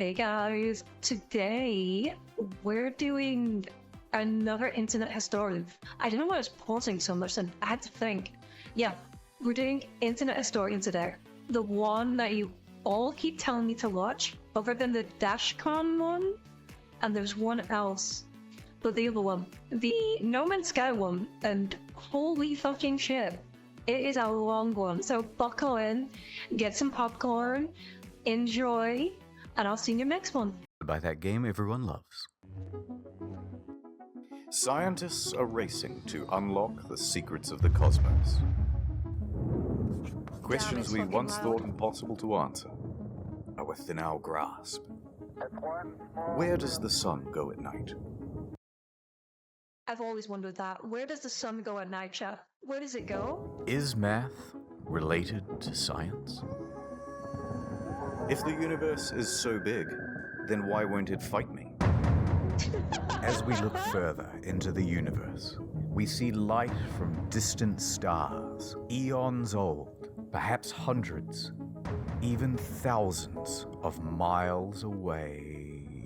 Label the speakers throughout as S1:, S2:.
S1: Hey guys, today we're doing another internet historian. I don't know why I was pausing so much, and I had to think. Yeah, we're doing internet historian today. The one that you all keep telling me to watch, other than the Dashcon one, and there's one else. But the other one, the No Man's Sky one, and holy fucking shit, it is a long one. So buckle in, get some popcorn, enjoy, and I'll see you next one.
S2: By that game everyone loves.
S3: Scientists are racing to unlock the secrets of the cosmos. Questions we once thought impossible to answer are within our grasp. Where does the sun go at night?
S1: I've always wondered that. Where does the sun go at night, chat? Where does it go?
S2: Is math related to science?
S3: If the universe is so big, then why won't it fight me?
S2: As we look further into the universe, we see light from distant stars, eons old, perhaps hundreds, even thousands of miles away.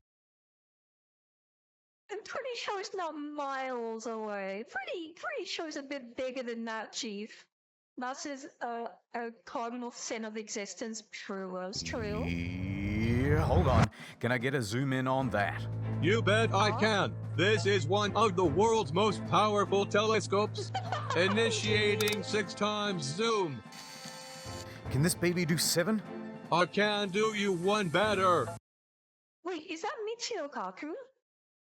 S1: I'm pretty sure it's not miles away. Pretty sure it's a bit bigger than that, Chief. That is a cardinal sin of existence. True.
S2: Yeah, hold on. Can I get a zoom in on that?
S4: You bet I can. This is one of the world's most powerful telescopes. Initiating 6 times zoom.
S2: Can this baby do 7?
S4: I can do you one better.
S1: Wait, is that Michio Kaku?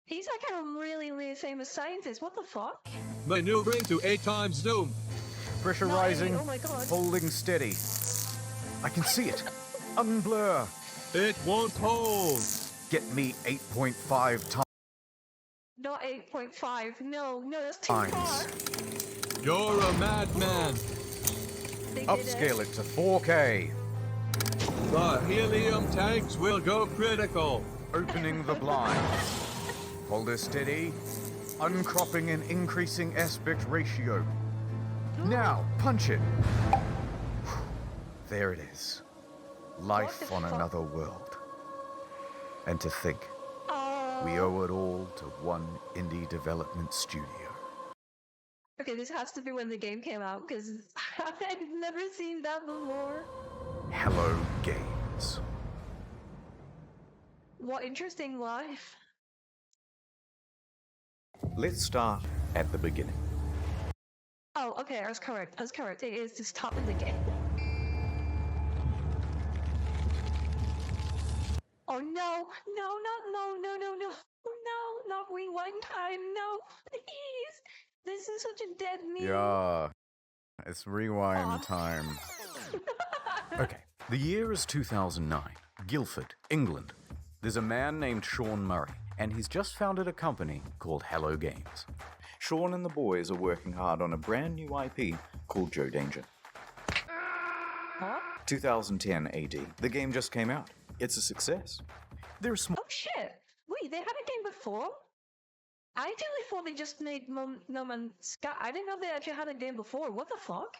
S1: He's like a really famous scientist. What the fuck?
S4: Maneuvering to 8 times zoom.
S2: Pressure rising,
S1: Oh my god.
S2: holding steady. I can see it. Unblur.
S4: It won't hold.
S2: Get me 8.5 times.
S1: Not 8.5. No, that's too
S2: Times.
S1: far.
S4: You're a madman.
S1: They did
S2: Upscale it to 4K.
S4: The helium tanks will go critical.
S2: Opening the blinds. Hold her steady. Uncropping and increasing aspect ratio. Now, punch it. There it is. Life
S1: What the
S2: on
S1: fuck?
S2: another world. And to think, we owe it all to one indie development studio.
S1: Okay, this has to be when the game came out, because I've never seen that before.
S2: Hello Games.
S1: What interesting life.
S3: Let's start at the beginning.
S1: Oh, okay, I was correct. It is the start of the game. Oh no, not rewind time, no, please. This is such a dead meme.
S2: Yeah, it's rewind
S1: Aw.
S2: time. Okay, the year is 2009. Guildford, England. There's a man named Sean Murray, and he's just founded a company called Hello Games.
S3: Sean and the boys are working hard on a brand new IP called Joe Danger.
S1: Huh?
S3: 2010 AD. The game just came out. It's a success.
S2: They're a small
S1: Oh shit! Wait, they had a game before? I actually thought they just made No Man's Sky. I didn't know they actually had a game before. What the fuck?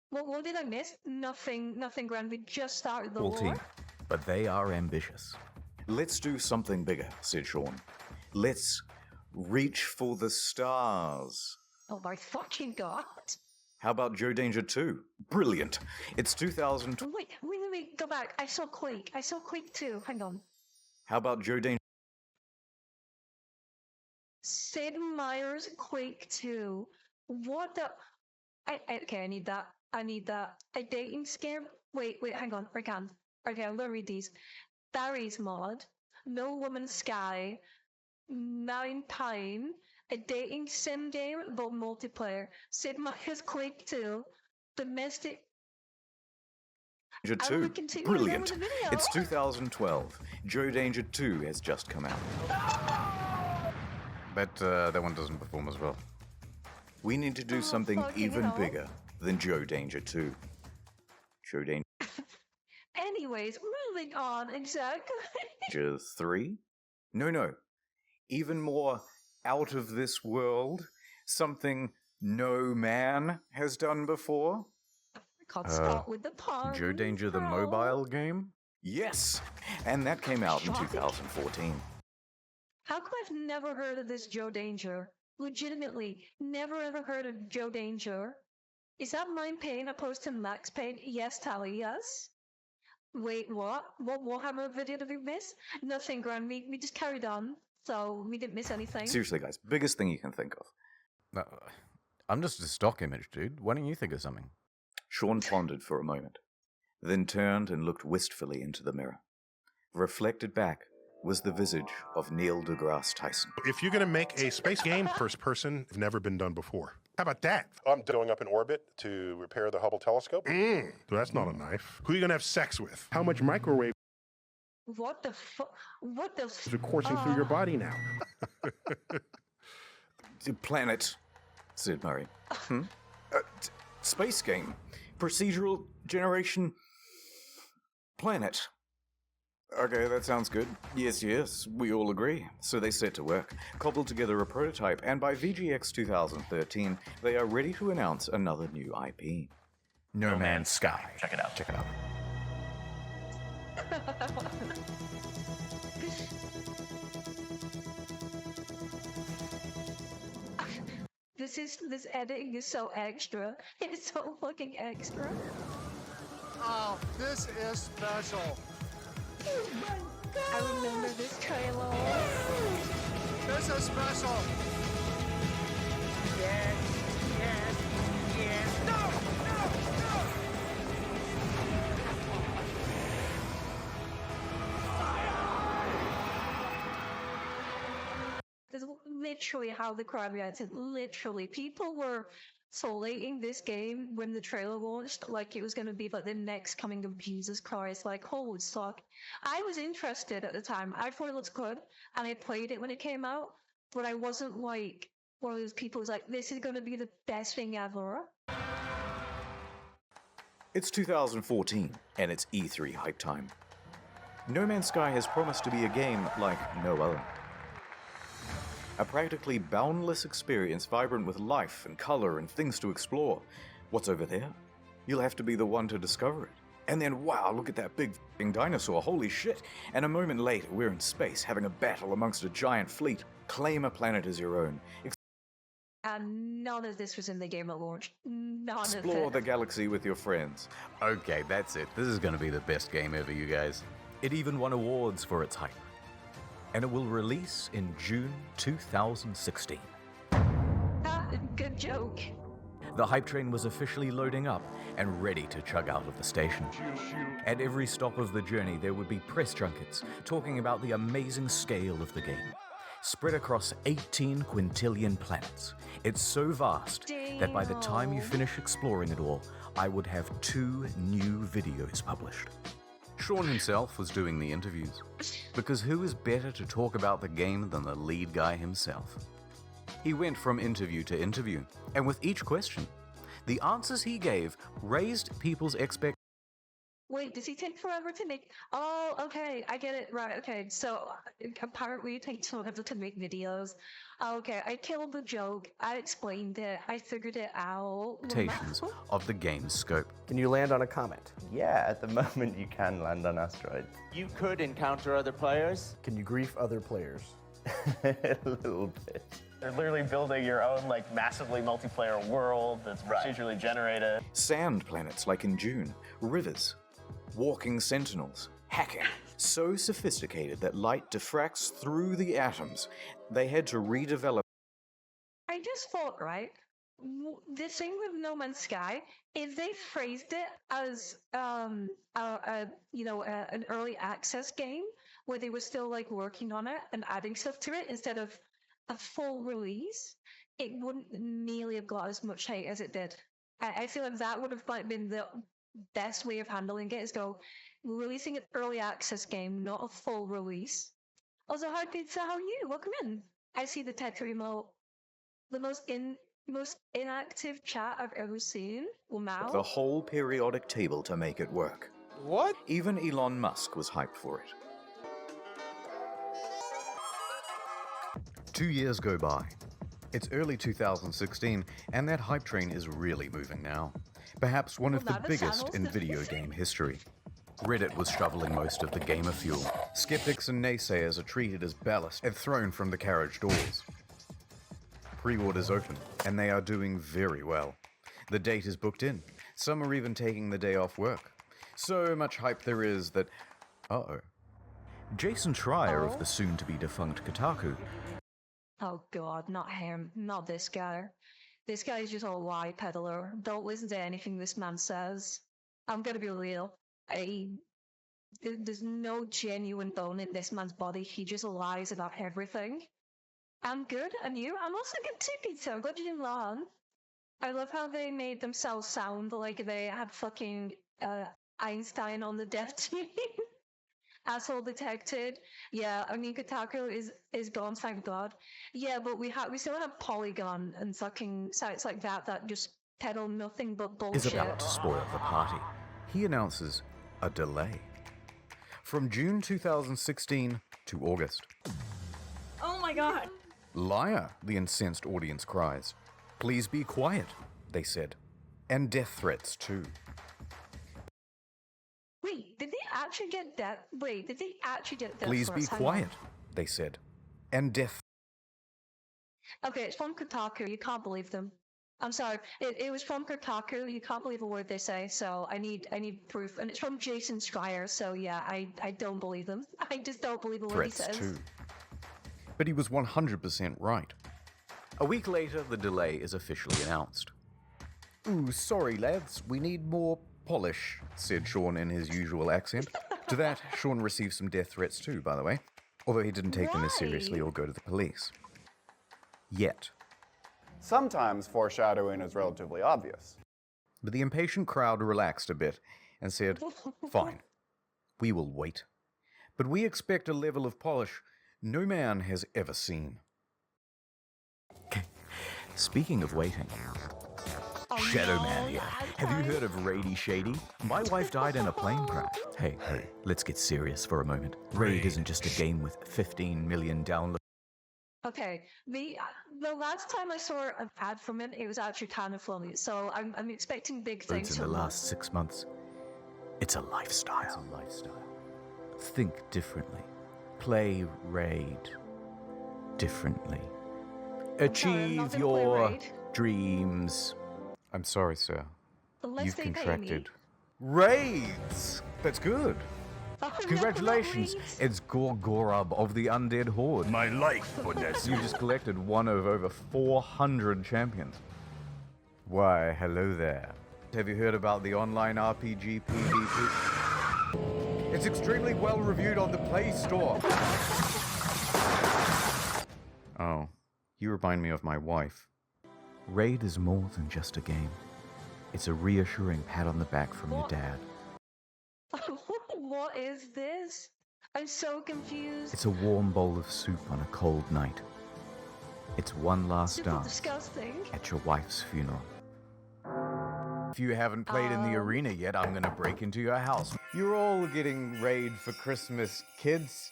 S1: What did I miss? Nothing grand. We just started the war.
S2: team, but they are ambitious.
S3: Let's do something bigger, said Sean. Let's reach for the stars.
S1: Oh my fucking god!
S3: How about Joe Danger 2? Brilliant. It's 2000.
S1: Wait, go back. I saw Quake 2. Hang on.
S3: How about Joe Danger?
S1: Sid Meier's Quake 2. What the? Okay, I need that. A dating scam? Wait, hang on. I can't. Okay, I'm gonna read these. Barry's mod. No Woman's Sky. 9 Time. A dating sim game but multiplayer. Sid Meier's Quake 2. Domestic.
S3: Danger
S1: I will
S3: 2.
S1: continue on
S3: Brilliant.
S1: with the video.
S3: It's 2012. Joe Danger 2 has just come out.
S2: Bet that one doesn't perform as well.
S3: We need to do something
S1: fucking
S3: even
S1: hell.
S3: bigger than Joe Danger 2. Joe
S1: Anyways, moving on. Exactly.
S3: Danger 3? No. Even more out of this world. Something no man has done before.
S1: Can't start with the pun.
S2: Joe Danger the
S1: bro.
S2: mobile game?
S3: Yes, and that came out in 2014.
S1: How come I've never heard of this Joe Danger? Legitimately, never ever heard of Joe Danger. Is that Mind Pain opposed to Max Pain? Yes, Tally, yes. Wait, what? What Warhammer video did we miss? Nothing, Gran. We just carried on, so we didn't miss anything.
S3: Seriously, guys, biggest thing you can think of.
S2: I'm just a stock image, dude. Why don't you think of something?
S3: Sean pondered for a moment, then turned and looked wistfully into the mirror. Reflected back was the visage of Neil deGrasse Tyson.
S5: If you're going to make a space game, first person, it's never been done before. How about that? I'm going up in orbit to repair the Hubble telescope. So that's not a knife. Who are you going to have sex with? How much microwave
S1: What the fuck? What the
S5: is coursing through your body now?
S3: Planet, said Murray. Space game. Procedural generation. Planet. Okay, that sounds good. Yes, we all agree. So they set to work, cobbled together a prototype, and by VGX 2013, they are ready to announce another new IP.
S2: No Man's Sky.
S6: Check it out.
S2: Check it out.
S1: This editing is so extra. It's so fucking extra.
S7: Oh, this is special.
S1: Oh my god! I remember this trailer.
S7: This is special.
S8: Yes. No!
S1: This is literally how the crowd reacted. Literally, people were solating this game when the trailer launched, like it was going to be like the next coming of Jesus Christ. Like, holy fuck! I was interested at the time. I thought it looked good, and I played it when it came out. But I wasn't like one of those people who's like, "This is going to be the best thing ever."
S3: It's 2014, and it's E3 hype time. No Man's Sky has promised to be a game like no other. A practically boundless experience vibrant with life and color and things to explore. What's over there? You'll have to be the one to discover it. And then, wow, look at that big f***ing dinosaur, holy shit. And a moment later, we're in space, having a battle amongst a giant fleet. Claim a planet as your own.
S1: And none of this was in the game at launch. None
S3: Explore
S1: of
S3: the
S1: it.
S3: galaxy with your friends.
S2: Okay, that's it. This is going to be the best game ever, you guys. It even won awards for its hype. And it will release in June 2016.
S1: Good joke.
S2: The hype train was officially loading up and ready to chug out of the station. At every stop of the journey, there would be press junkets talking about the amazing scale of the game. Spread across 18 quintillion planets. It's so vast that by the time you finish exploring it all, I would have 2 new videos published. Sean himself was doing the interviews, because who is better to talk about the game than the lead guy himself? He went from interview to interview, and with each question, the answers he gave raised people's expectations.
S1: Wait, does he take forever to make? Oh, okay, I get it. Right, okay. So apparently it takes forever to make videos. Okay, I killed the joke. I explained it. I figured it out.
S2: Of the game's scope.
S6: Can you land on a comet?
S9: Yeah, at the moment you can land on asteroids.
S8: You could encounter other players.
S6: Can you grief other players?
S9: A little bit.
S10: They're literally building your own like massively multiplayer world that's procedurally generated.
S3: Sand planets like in June, rivers, walking sentinels, hacking. So sophisticated that light diffracts through the atoms. They had to redevelop.
S1: I just thought, right, the thing with No Man's Sky, if they phrased it as an early access game where they were still like working on it and adding stuff to it instead of a full release, it wouldn't nearly have got as much hate as it did. I feel like that would have been the best way of handling it, is go, we're releasing an early access game, not a full release. Also, how are you? Welcome in. I see the text remote. The most inactive chat I've ever seen. Wow.
S3: The whole periodic table to make it work.
S7: What?
S3: Even Elon Musk was hyped for it.
S2: 2 years go by. It's early 2016, and that hype train is really moving now. Perhaps one of the biggest in video game history. Reddit was shoveling most of the gamer fuel. Skeptics and naysayers are treated as ballast and thrown from the carriage doors. Pre-orders open, and they are doing very well. The date is booked in. Some are even taking the day off work. So much hype there is that... Uh-oh. Jason Schreier of the soon-to-be defunct Kotaku.
S1: Oh god, not him. Not this guy. This guy is just a lie peddler. Don't listen to anything this man says. I'm gonna be real. There's no genuine bone in this man's body. He just lies about everything. I'm good, and you? I'm also good too, Peter. I'm glad you didn't learn. I love how they made themselves sound like they had fucking Einstein on the dev team. Asshole detected. Yeah, I mean Kotaku is gone, thank God. Yeah, but we still have Polygon and fucking sites like that just peddle nothing but bullshit.
S2: Is about to spoil the party. He announces a delay. From June 2016 to August.
S11: Oh my god.
S2: Liar, the incensed audience cries. Please be quiet, they said. And death threats too.
S1: Wait, did they actually get death? Wait, did they actually get death
S2: Please be
S1: threats? Hang on.
S2: quiet, they said. And death.
S1: Okay, it's from Kotaku. You can't believe them. I'm sorry. It was from Kotaku. You can't believe a word they say. So I need proof. And it's from Jason Schreier. So yeah, I don't believe them. I just don't believe a word he
S2: Threats
S1: says.
S2: too. But he was 100% right. A week later, the delay is officially announced. Ooh, sorry lads, we need more polish, said Sean in his usual accent. To that, Sean received some death threats too, by the way, although he didn't take them as seriously or go to the police. Yet.
S12: Sometimes foreshadowing is relatively obvious.
S2: But the impatient crowd relaxed a bit and said, fine, we will wait. But we expect a level of polish no man has ever seen. Speaking of waiting, Shadow Man here. Have you heard of Raidy Shady? My wife died in a plane crash. Hey, let's get serious for a moment. Raid isn't just a game with 15 million downloads.
S1: Okay, the last time I saw an ad from it, it was actually kind of funny. So I'm expecting big things
S2: In the
S1: from
S2: last 6 months. It's a lifestyle. Think differently. Play Raid differently. Achieve your dreams. I'm sorry, sir.
S1: Unless
S2: You've
S1: they pay me.
S2: contracted raids. That's good. Congratulations, it's Gorgorub of the Undead Horde.
S5: My life, goodness.
S2: You just collected one of over 400 champions. Why, hello there. Have you heard about the online RPG PvP? It's extremely well reviewed on the Play Store. Oh, you remind me of my wife. Raid is more than just a game. It's a reassuring pat on the back from your dad.
S1: What is this? I'm so confused.
S2: It's a warm bowl of soup on a cold night. It's one last
S1: Super
S2: dance
S1: disgusting.
S2: at your wife's funeral. If you haven't played in the arena yet, I'm gonna break into your house. You're all getting Raid for Christmas, kids.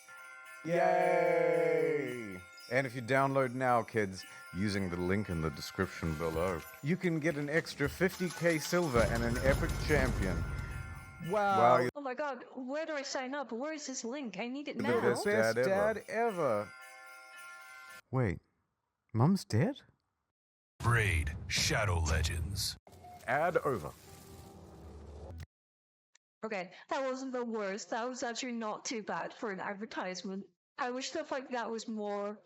S2: Yay! And if you download now, kids, using the link in the description below, you can get an extra 50k silver and an epic champion. Wow.
S1: Oh my god, where do I sign up? Where is this link? I need it now.
S2: The best dad ever. Wait, Mum's dead?
S13: Raid Shadow Legends.
S2: Ad over.
S1: Okay, that wasn't the worst. That was actually not too bad for an advertisement. I wish stuff like that was more...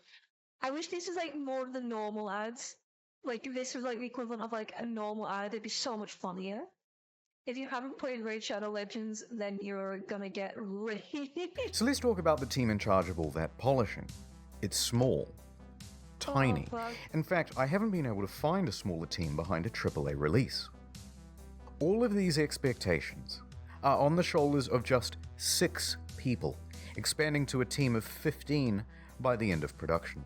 S1: I wish this was like more the normal ads. Like if this was like the equivalent of like a normal ad, it'd be so much funnier. If you haven't played Raid Shadow Legends, then you're gonna get really...
S2: So let's talk about the team in charge of all that polishing. It's small. Tiny.
S1: fuck.
S2: In fact, I haven't been able to find a smaller team behind a AAA release. All of these expectations are on the shoulders of just 6 people, expanding to a team of 15 by the end of production.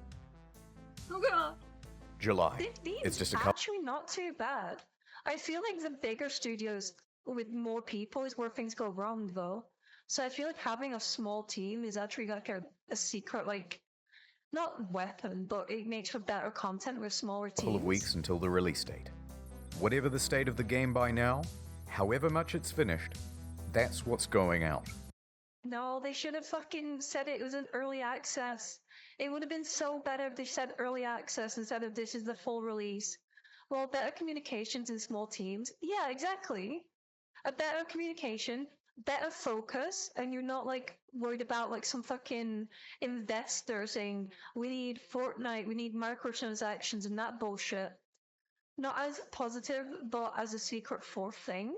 S1: Oh god.
S2: July. It's just a couple.
S1: Actually not too bad. I feel like the bigger studios with more people is where things go wrong though. So I feel like having a small team is actually like a secret, like, not weapon, but it makes for better content with smaller teams.
S2: Couple of weeks until the release date. Whatever the state of the game by now, however much it's finished, That's what's going out.
S1: No, they should have fucking said it was an early access. It would have been so better if they said early access instead of this is the full release. Well, better communications in small teams. Yeah, exactly. A better communication, better focus, and you're not like worried about like some fucking investor saying we need Fortnite, we need microtransactions and that bullshit. Not as positive, but as a secret fourth thing.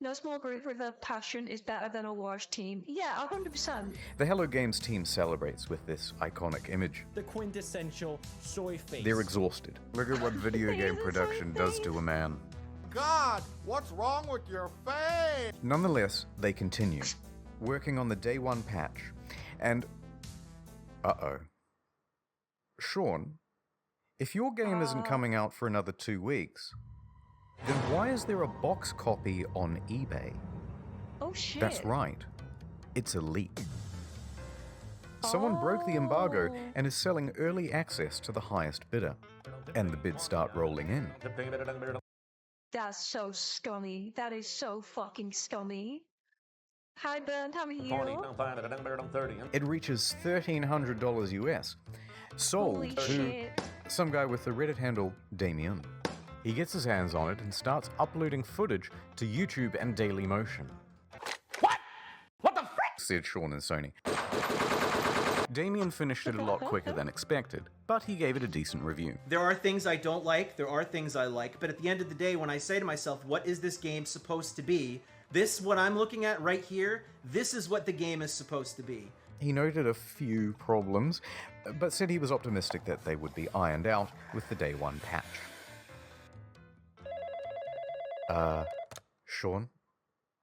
S1: No small group with a passion is better than a large team. Yeah, 100%.
S2: The Hello Games team celebrates with this iconic image.
S14: The quintessential soy face.
S2: They're exhausted. Look at what video game production does to a man.
S7: God, what's wrong with your face?
S2: Nonetheless, they continue, working on the day one patch. And, Sean, if your game isn't coming out for another 2 weeks, then why is there a box copy on eBay?
S1: Oh shit.
S2: That's right. It's a leak. Someone broke the embargo and is selling early access to the highest bidder. And the bids start rolling in.
S1: That's so scummy. That is so fucking scummy. Hi, Ben. How are you?
S2: It reaches $1,300 US. Sold
S1: Holy
S2: to
S1: shit.
S2: some guy with the Reddit handle Damien. He gets his hands on it and starts uploading footage to YouTube and Dailymotion. What the frick? Said Sean and Sony. Damien finished it a lot quicker than expected, but he gave it a decent review.
S15: There are things I don't like, there are things I like, but at the end of the day, when I say to myself, what is this game supposed to be? This, what I'm looking at right here, this is what the game is supposed to be.
S2: He noted a few problems, but said he was optimistic that they would be ironed out with the day one patch. Sean?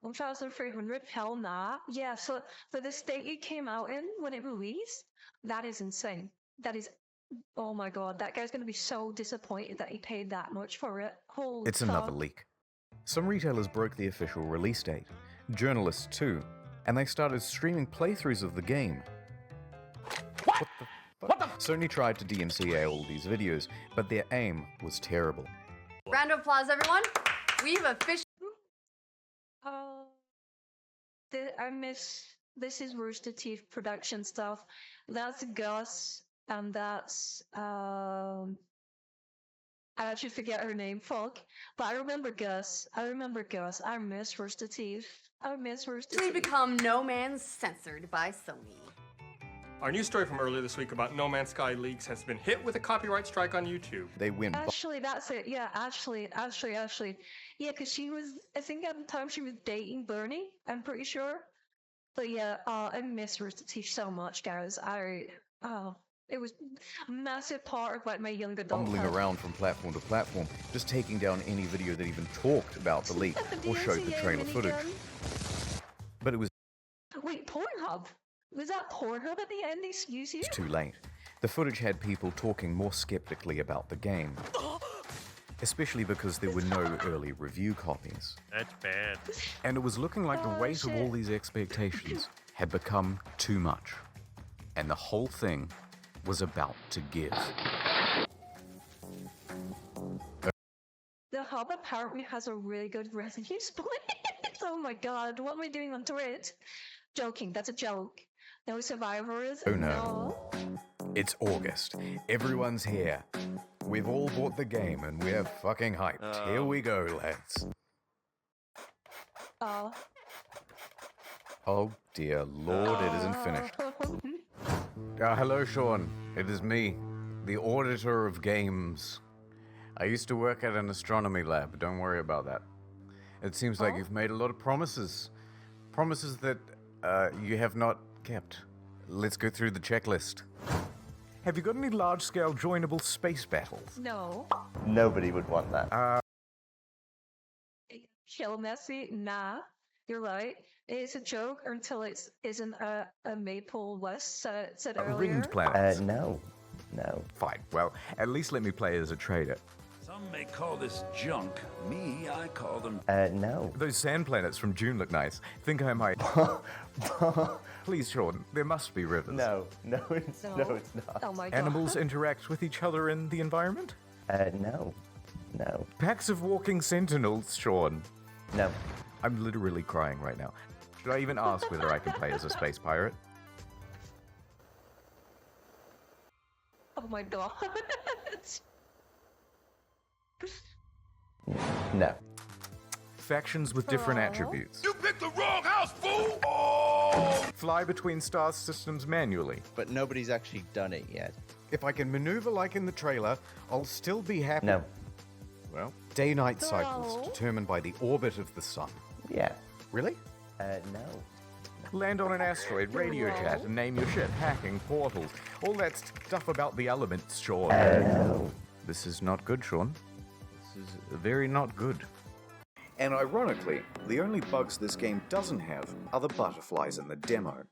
S1: 1,300? Hell nah. Yeah, so for the state it came out in when it released, that is insane. That is, oh my god, that guy's gonna be so disappointed that he paid that much for it. Holy
S2: It's
S1: fuck.
S2: another leak. Some retailers broke the official release date, journalists too, and they started streaming playthroughs of the game. What the fuck? Sony tried to DMCA all these videos, but their aim was terrible.
S16: Round of applause, everyone. We've officially.
S1: I miss. This is Rooster Teeth production stuff. That's Gus, and that's I actually forget her name, fuck. But I remember Gus. I miss Rooster Teeth. I miss Rooster Teeth.
S16: become No Man's censored by Sony.
S17: Our news story from earlier this week about No Man's Sky leaks has been hit with a copyright strike on YouTube.
S2: They win.
S1: Ashley, that's it. Yeah, Ashley. Yeah, because she was, I think at the time she was dating Bernie, I'm pretty sure. But yeah, I miss Rooster Teeth so much, guys. It was a massive part of like my young adult
S2: Bumbling
S1: life.
S2: around from platform to platform, just taking down any video that even talked about the leak or showed the trailer footage. But it was
S1: Wait, Pornhub? Was that Pornhub at the end? Excuse you?
S2: too late. The footage had people talking more skeptically about the game. Especially because there were no early review copies.
S18: That's bad.
S2: And it was looking like the weight of all these expectations had become too much. And the whole thing was about to give.
S1: The Hub apparently has a really good revenue split. Oh my god, what am I doing on Twitch? Joking, that's a joke. No survivors.
S2: Oh no. It's August. Everyone's here. We've all bought the game and we're fucking hyped. Here we go, lads. Oh dear lord, it isn't finished. Hello, Sean. It is me, the auditor of games. I used to work at an astronomy lab. Don't worry about that. It seems like you've made a lot of promises. Promises that you have not kept. Let's go through the checklist. Have you got any large-scale joinable space battles?
S1: No.
S9: Nobody would want that.
S1: Chill, Messi. Nah, you're right. It's a joke until it isn't a Maple West said earlier.
S2: Ringed planets.
S9: No. No.
S2: Fine. Well, at least let me play as a trader.
S13: Some may call this junk. Me, I call them...
S9: No.
S2: Those sand planets from June look nice. Think I might... Please, Sean, there must be rivers.
S9: No, it's not.
S1: Oh my god.
S2: Animals interact with each other in the environment?
S9: No.
S2: Packs of walking sentinels, Sean.
S9: No.
S2: I'm literally crying right now. Should I even ask whether I can play as a space pirate?
S1: Oh my god.
S9: No.
S2: Factions with different attributes.
S13: You picked the wrong house, fool!
S2: Fly between star systems manually.
S9: But nobody's actually done it yet.
S2: If I can maneuver like in the trailer, I'll still be happy.
S9: No.
S2: Well, day-night cycles determined by the orbit of the sun.
S9: Yeah.
S2: Really?
S9: No.
S2: Land on an asteroid, radio chat, and name your ship, hacking, portals, all that stuff about the elements, Sean.
S9: No.
S2: This is not good, Sean. This is very not good.
S3: And ironically, the only bugs this game doesn't have are the butterflies in the demo.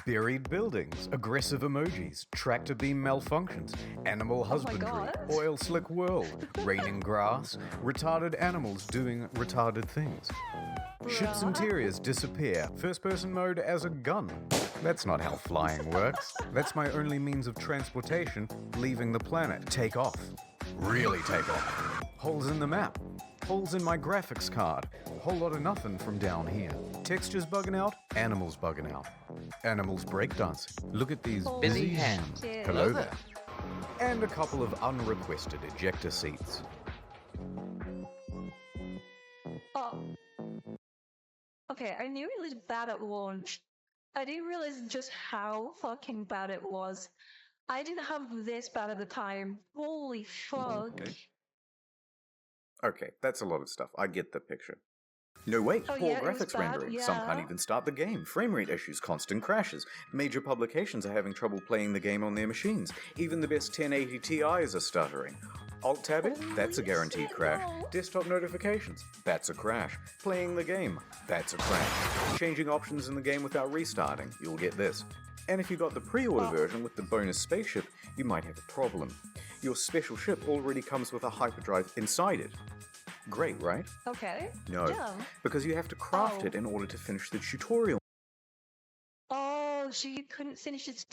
S2: Buried buildings, aggressive emojis, tractor beam malfunctions, animal husbandry, oil slick world, raining grass, retarded animals doing retarded things. Ship's interiors disappear, first-person mode as a gun. That's not how flying works. That's my only means of transportation, leaving the planet. Take off. Really take off. Holes in the map. Holes in my graphics card. Whole lot of nothing from down here. Textures bugging out, animals bugging out. Animals breakdancing. Look at these busy hands. Hello there. And a couple of unrequested ejector seats.
S1: Oh. Okay, I knew it was bad at launch. I didn't realize just how fucking bad it was. I didn't have this bad at the time. Holy fuck.
S3: Okay, that's a lot of stuff. I get the picture. No wait,
S1: Oh,
S3: poor
S1: yeah, it was
S3: graphics
S1: bad,
S3: rendering. Some can't
S1: yeah.
S3: even start the game. Frame rate issues, constant crashes. Major publications are having trouble playing the game on their machines. Even the best 1080 Ti's are stuttering. Alt-tabbing? That's a guaranteed crash. Desktop notifications? That's a crash. Playing the game? That's a crash. Changing options in the game without restarting? You'll get this. And if you got the pre-order version with the bonus spaceship, you might have a problem. Your special ship already comes with a hyperdrive inside it. Great, right?
S1: Okay.
S3: No,
S1: Yeah.
S3: because you have to craft it in order to finish the tutorial.
S1: Oh, so you couldn't finish it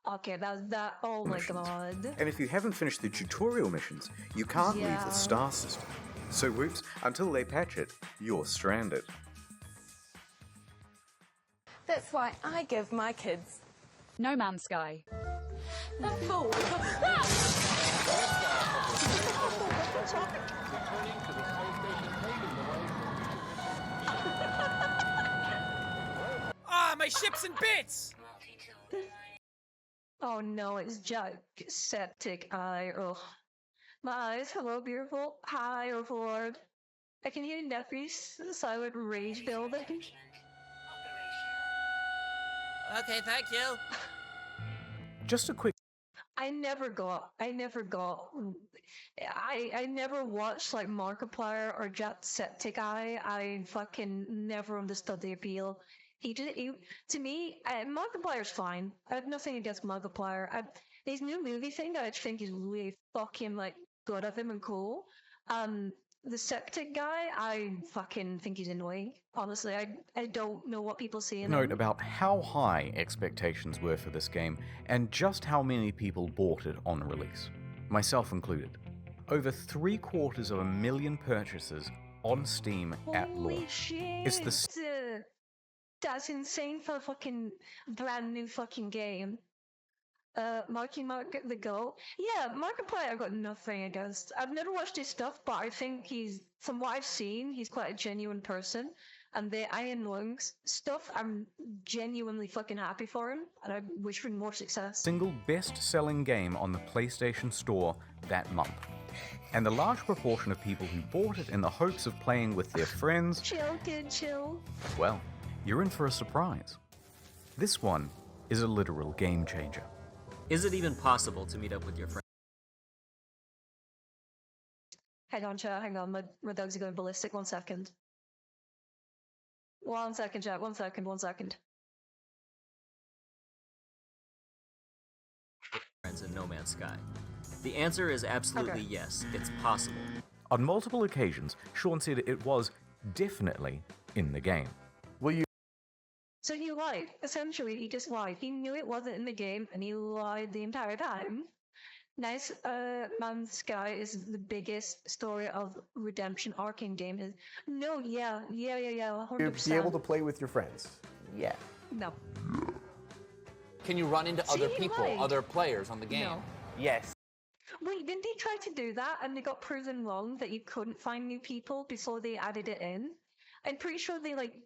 S1: Okay, that was that. Oh my god.
S3: And if you haven't finished the tutorial missions, you can't leave
S1: Yeah.
S3: the star system. So whoops, until they patch it, you're stranded.
S18: That's why I give my kids
S11: No Man's Sky.
S18: fool.
S14: Ah, my ship's in bits!
S1: Oh no, it's Jack. Septic eye. Ugh. My eyes, hello, beautiful. Hi, overlord. I can hear Neffy's silent rage building.
S14: Okay, thank you.
S2: Just a quick
S1: I never watched like Markiplier or Jacksepticeye. I fucking never understood the appeal. To me, Markiplier's fine. I have nothing against Markiplier. His new movie thing I think is really fucking like good of him and cool. The septic guy, I fucking think he's annoying. Honestly, I don't know what people see in
S2: note
S1: him.
S2: about how high expectations were for this game and just how many people bought it on release, myself included. Over 750,000 purchases on Steam at
S1: Holy
S2: launch.
S1: shit!
S2: It's the
S1: That's insane for a fucking brand new fucking game. Marky Mark the GOAT. Yeah, Markiplier I've got nothing against. I've never watched his stuff, but I think from what I've seen, he's quite a genuine person. And the Iron Lungs stuff, I'm genuinely fucking happy for him, and I wish for more success.
S2: single best-selling game on the PlayStation Store that month. And the large proportion of people who bought it in the hopes of playing with their friends,
S1: Chill, kid, chill.
S2: well, you're in for a surprise. This one is a literal game changer.
S19: Is it even possible to meet up with your friends?
S1: Hang on, chat, hang on. My dogs are going ballistic. 1 second. 1 second, chat. 1 second, 1 second.
S19: Friends in No Man's Sky? The answer is absolutely
S1: Okay.
S19: yes. It's possible.
S2: On multiple occasions, Sean said it was definitely in the game. Will you?
S1: So he lied. Essentially, he just lied. He knew it wasn't in the game, and he lied the entire time. Nice Man's Sky is the biggest story of redemption arc in game. No, yeah, 100%.
S6: Be able to play with your friends.
S9: Yeah.
S1: No.
S20: Can you run into
S1: See,
S20: other
S1: he
S20: people,
S1: lied.
S20: other players on the game?
S1: No.
S9: Yes.
S1: Wait, didn't they try to do that and they got proven wrong that you couldn't find new people before they added it in? I'm pretty sure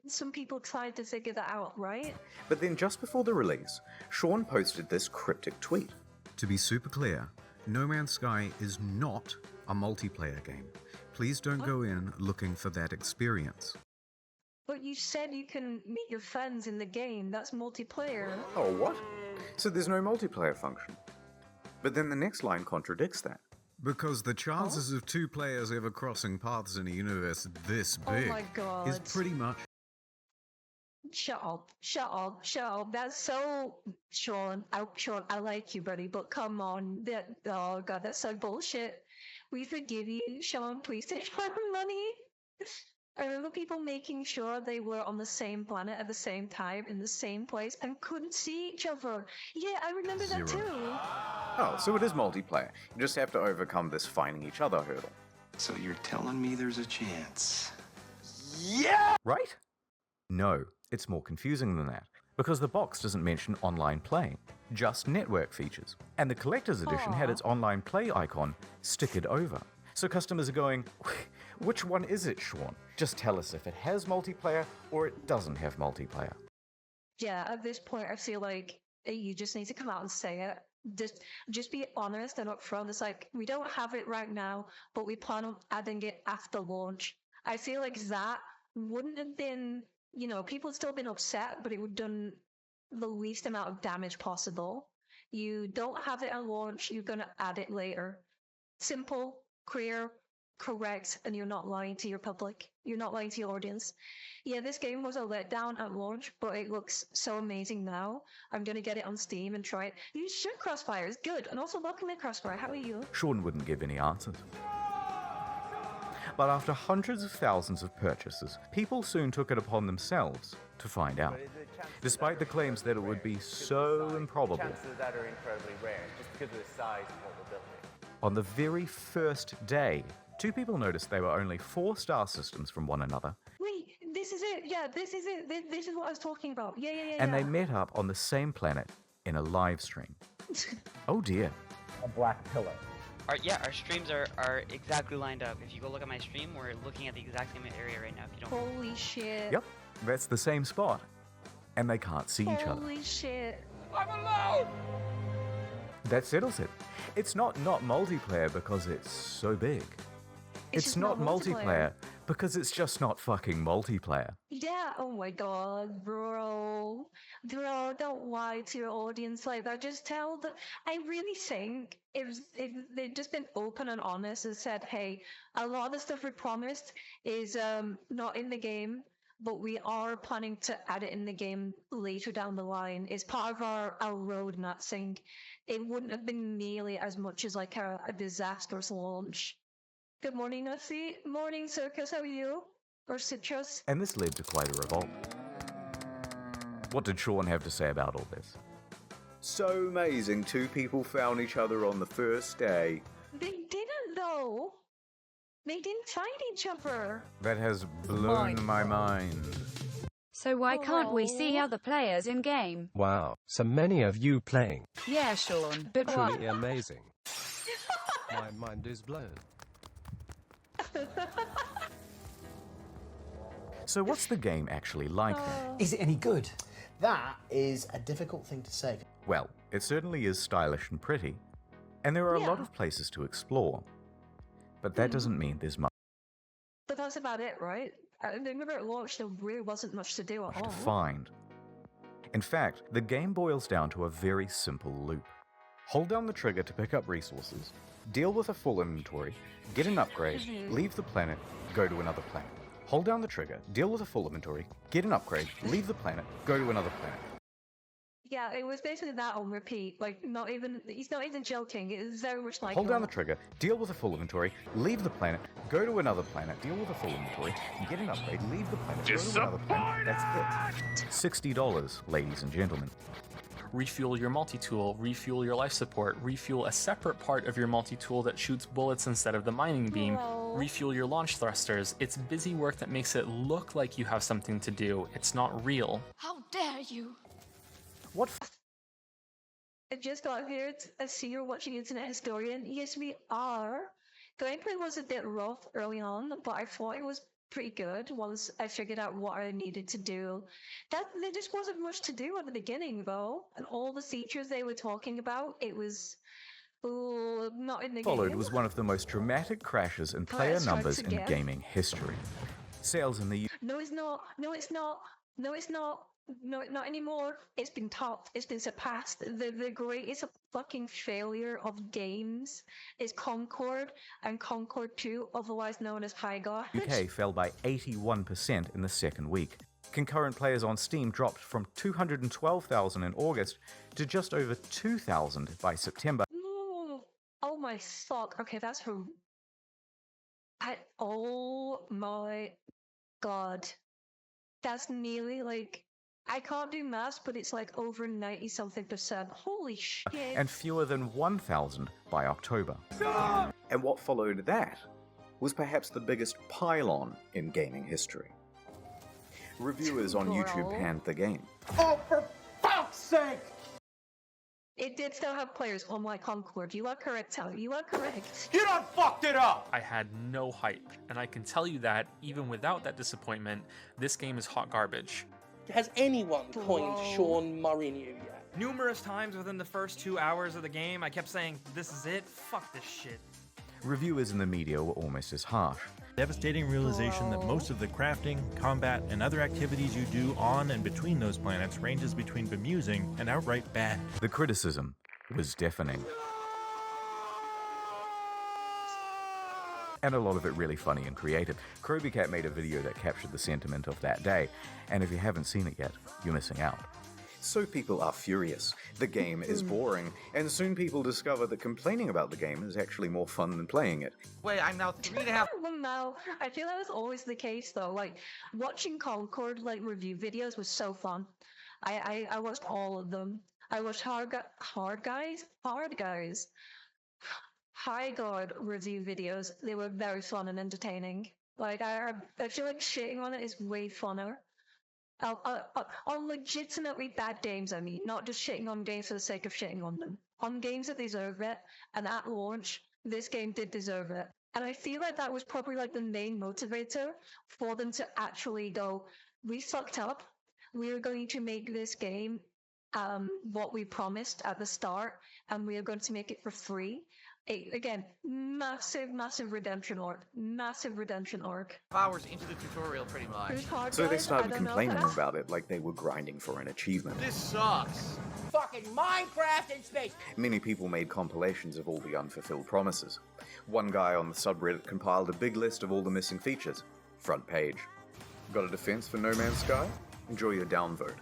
S1: some people tried to figure that out, right?
S3: But then just before the release, Sean posted this cryptic tweet.
S2: To be super clear, No Man's Sky is not a multiplayer game. Please don't go in looking for that experience.
S1: But you said you can meet your friends in the game. That's multiplayer.
S3: Oh, what? So there's no multiplayer function. But then the next line contradicts that.
S2: Because the chances of two players ever crossing paths in a universe this
S1: Oh
S2: big
S1: my God.
S2: is pretty much...
S1: Shut up. That's so... Sean, I like you, buddy, but come on. Oh, God, that's so bullshit. We forgive you, Sean. Please take our money. I remember people making sure they were on the same planet at the same time, in the same place, and couldn't see each other. Yeah, I remember that too.
S3: Oh, so it is multiplayer. You just have to overcome this finding each other hurdle.
S21: So you're telling me there's a chance?
S3: Yeah! Right? No, it's more confusing than that. Because the box doesn't mention online playing, just network features. And the collector's edition had its online play icon stickered over. So customers are going, which one is it, Sean? Just tell us if it has multiplayer or it doesn't have multiplayer.
S1: Yeah, at this point, I feel like you just need to come out and say it. Just be honest and upfront. It's like, we don't have it right now, but we plan on adding it after launch. I feel like that wouldn't have been, people had still been upset, but it would have done the least amount of damage possible. You don't have it at launch, you're going to add it later. Simple, clear, correct, and you're not lying to your public. You're not lying to your audience. Yeah, this game was a letdown at launch, but it looks so amazing now. I'm going to get it on Steam and try it. You should Crossfire, it's good. And also welcome in Crossfire, how are you?
S3: Sean wouldn't give any answers. But after hundreds of thousands of purchases, people soon took it upon themselves to find out. Despite the claims that it would be so improbable,
S8: Chances that are incredibly rare, just because of the size of what we're building.
S3: on the very first day, two people noticed they were only 4 star systems from one another,
S1: Wait, this is it. Yeah, this is it. This is what I was talking about. Yeah.
S3: and they met up on the same planet in a live stream. Oh dear.
S6: A black pillow.
S22: Our streams are exactly lined up. If you go look at my stream, we're looking at the exact same area right now. If you don't.
S1: Holy shit.
S3: Yep, that's the same spot. And they can't see each other.
S1: Holy shit.
S22: I'm alone!
S3: That settles it. It's not multiplayer because it's so big. It's
S1: just
S3: not
S1: not
S3: multiplayer because it's just not fucking multiplayer.
S1: Yeah, oh my god, bro. Bro, don't lie to your audience like that. Just tell them. I really think if they'd just been open and honest and said, hey, a lot of the stuff we promised is not in the game, but we are planning to add it in the game later down the line. It's part of our roadmap thing. It wouldn't have been nearly as much as like a disastrous launch. Good morning, Nutty. Morning, Soicals. How are you? Or Citrus?
S3: And this led to quite a revolt. What did Sean have to say about all this? So amazing, 2 people found each other on the first day.
S1: They didn't, though. They didn't find each other.
S2: That has blown my mind.
S11: So why can't we see other players in game?
S23: Wow, so many of you playing.
S11: Yeah, Sean, but what?
S23: Truly amazing. My mind is blown.
S3: So what's the game actually like then?
S24: Is it any good? That is a difficult thing to say.
S3: Well, it certainly is stylish and pretty, and there are a lot of places to explore. But that doesn't mean there's much
S1: But that's about it, right? I remember at launch there really wasn't much to do at all.
S3: to find. In fact, the game boils down to a very simple loop. Hold down the trigger to pick up resources, deal with a full inventory, get an upgrade, leave the planet, go to another planet. Hold down the trigger, deal with a full inventory, get an upgrade, leave the planet, go to another planet.
S1: Yeah, it was basically that on repeat. Like, he's not even joking. It was very much like
S3: Hold down the trigger, deal with a full inventory, leave the planet, go to another planet, deal with a full inventory, get an upgrade, leave the planet, go to another planet. That's it. $60, ladies and gentlemen.
S4: refuel your multi-tool, refuel your life support, refuel a separate part of your multi-tool that shoots bullets instead of the mining beam, refuel your launch thrusters. It's busy work that makes it look like you have something to do. It's not real.
S18: How dare you?
S24: What?
S1: I just got here. I see you're watching Internet Historian. Yes, we are. Gameplay was a bit rough early on, but I thought it was pretty good once I figured out what I needed to do. There just wasn't much to do at the beginning, though. And all the features they were talking about, it was not in the
S2: Followed
S1: game.
S2: was one of the most dramatic crashes in player
S1: Let's try
S2: numbers
S1: this
S2: in
S1: again.
S2: gaming history. Sales in the
S1: No, it's not. No, it's not. No, it's not. No, not anymore. It's been topped. It's been surpassed. The greatest fucking failure of games is Concord and Concord 2, otherwise known as High God.
S2: UK fell by 81% in the second week. Concurrent players on Steam dropped from 212,000 in August to just over 2,000 by September.
S1: Oh my fuck. Okay, that's her. Oh my god. That's nearly like. I can't do maths, but it's like over 90-something%. Holy shit.
S2: And fewer than 1,000 by October.
S3: And what followed that was perhaps the biggest pylon in gaming history. Reviewers on YouTube panned the game.
S24: Oh, for fuck's sake!
S1: It did still have players on my Concord. You are correct, Tally. You are correct.
S24: You done fucked it up!
S4: I had no hype, and I can tell you that, even without that disappointment, this game is hot garbage.
S5: Has anyone coined Sean Mourinho yet?
S10: Numerous times within the first 2 hours of the game, I kept saying, this is it, fuck this shit.
S2: Reviewers in the media were almost as harsh.
S12: Devastating realization that most of the crafting, combat, and other activities you do on and between those planets ranges between bemusing and outright bad.
S2: The criticism was deafening. And a lot of it really funny and creative. Cat made a video that captured the sentiment of that day, and if you haven't seen it yet, you're missing out.
S3: So people are furious. The game is boring, and soon people discover that complaining about the game is actually more fun than playing it.
S14: Wait, I'm now 3.5.
S1: No, I feel that was always the case though. Like watching Concord review videos was so fun. I watched all of them. I watched Hard Guys, High God review videos. They were very fun and entertaining. Like I feel like shitting on it is way funner. On legitimately bad games, I mean, not just shitting on games for the sake of shitting on them. On games that deserve it, and at launch, this game did deserve it. And I feel like that was probably like the main motivator for them to actually go, we fucked up. We're going to make this game what we promised at the start, and we are going to make it for free. Again, massive redemption arc. Massive redemption arc.
S14: Hours into the tutorial, pretty much.
S3: So they started complaining about it like they were grinding for an achievement.
S14: This sucks.
S5: Fucking Minecraft in space!
S3: Many people made compilations of all the unfulfilled promises. One guy on the subreddit compiled a big list of all the missing features. Front page. Got a defense for No Man's Sky? Enjoy your downvote.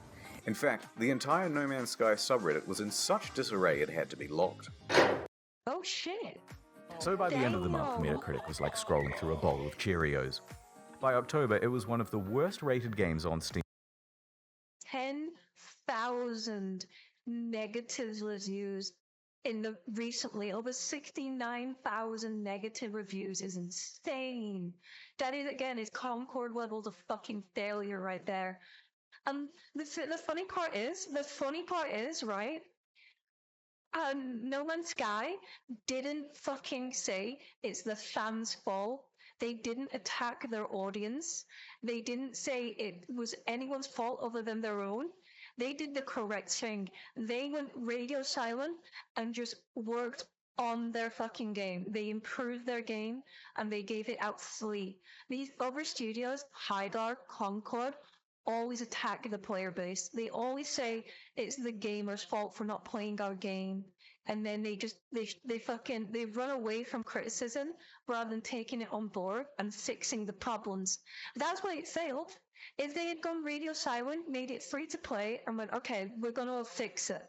S3: In fact, the entire No Man's Sky subreddit was in such disarray it had to be locked.
S1: Oh shit.
S2: So by the end of the month, Metacritic was like scrolling through a bowl of Cheerios. By October, it was one of the worst rated games on Steam.
S1: 10,000 negative reviews recently. Over 69,000 negative reviews is insane. That is, again, is Concord levels of fucking failure right there. And the funny part is, right? No Man's Sky didn't fucking say it's the fans' fault. They didn't attack their audience. They didn't say it was anyone's fault other than their own. They did the correct thing. They went radio silent and just worked on their fucking game. They improved their game and they gave it out free. These other studios, Hydar, Concord, always attack the player base. They always say it's the gamer's fault for not playing our game. And then they run away from criticism rather than taking it on board and fixing the problems. That's why it failed. If they had gone radio silent, made it free to play, and went, okay, we're gonna fix it.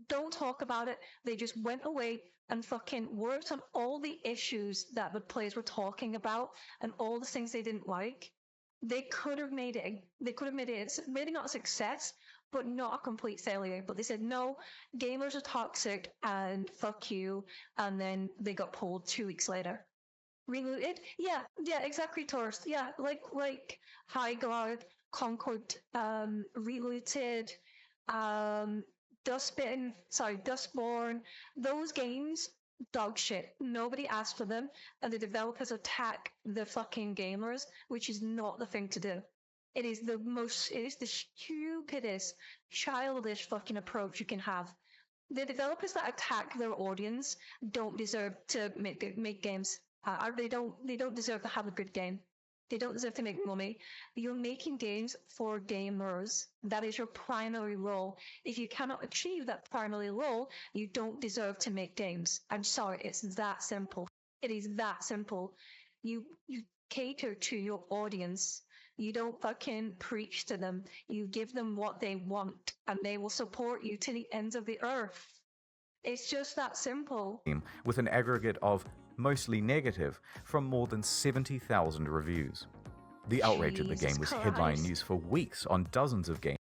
S1: Don't talk about it. They just went away and fucking worked on all the issues that the players were talking about and all the things they didn't like. They could have made it maybe not a success, but not a complete failure. But they said, no, gamers are toxic and fuck you. And then they got pulled 2 weeks later. Rebooted? Yeah, exactly, Torst. Yeah, like High Guard, Concord, Rebooted, Dustborn. Those games, dog shit. Nobody asked for them, and the developers attack the fucking gamers, which is not the thing to do. It is the stupidest, childish fucking approach you can have. The developers that attack their audience don't deserve to make games. They don't deserve to have a good game. They don't deserve to make money. You're making games for gamers. That is your primary role. If you cannot achieve that primary role, you don't deserve to make games. I'm sorry, it's that simple. It is that simple. You cater to your audience. You don't fucking preach to them. You give them what they want, and they will support you to the ends of the earth. It's just that simple.
S2: With an aggregate of mostly negative from more than 70,000 reviews. The outrage of the game was headline news for weeks on dozens of games.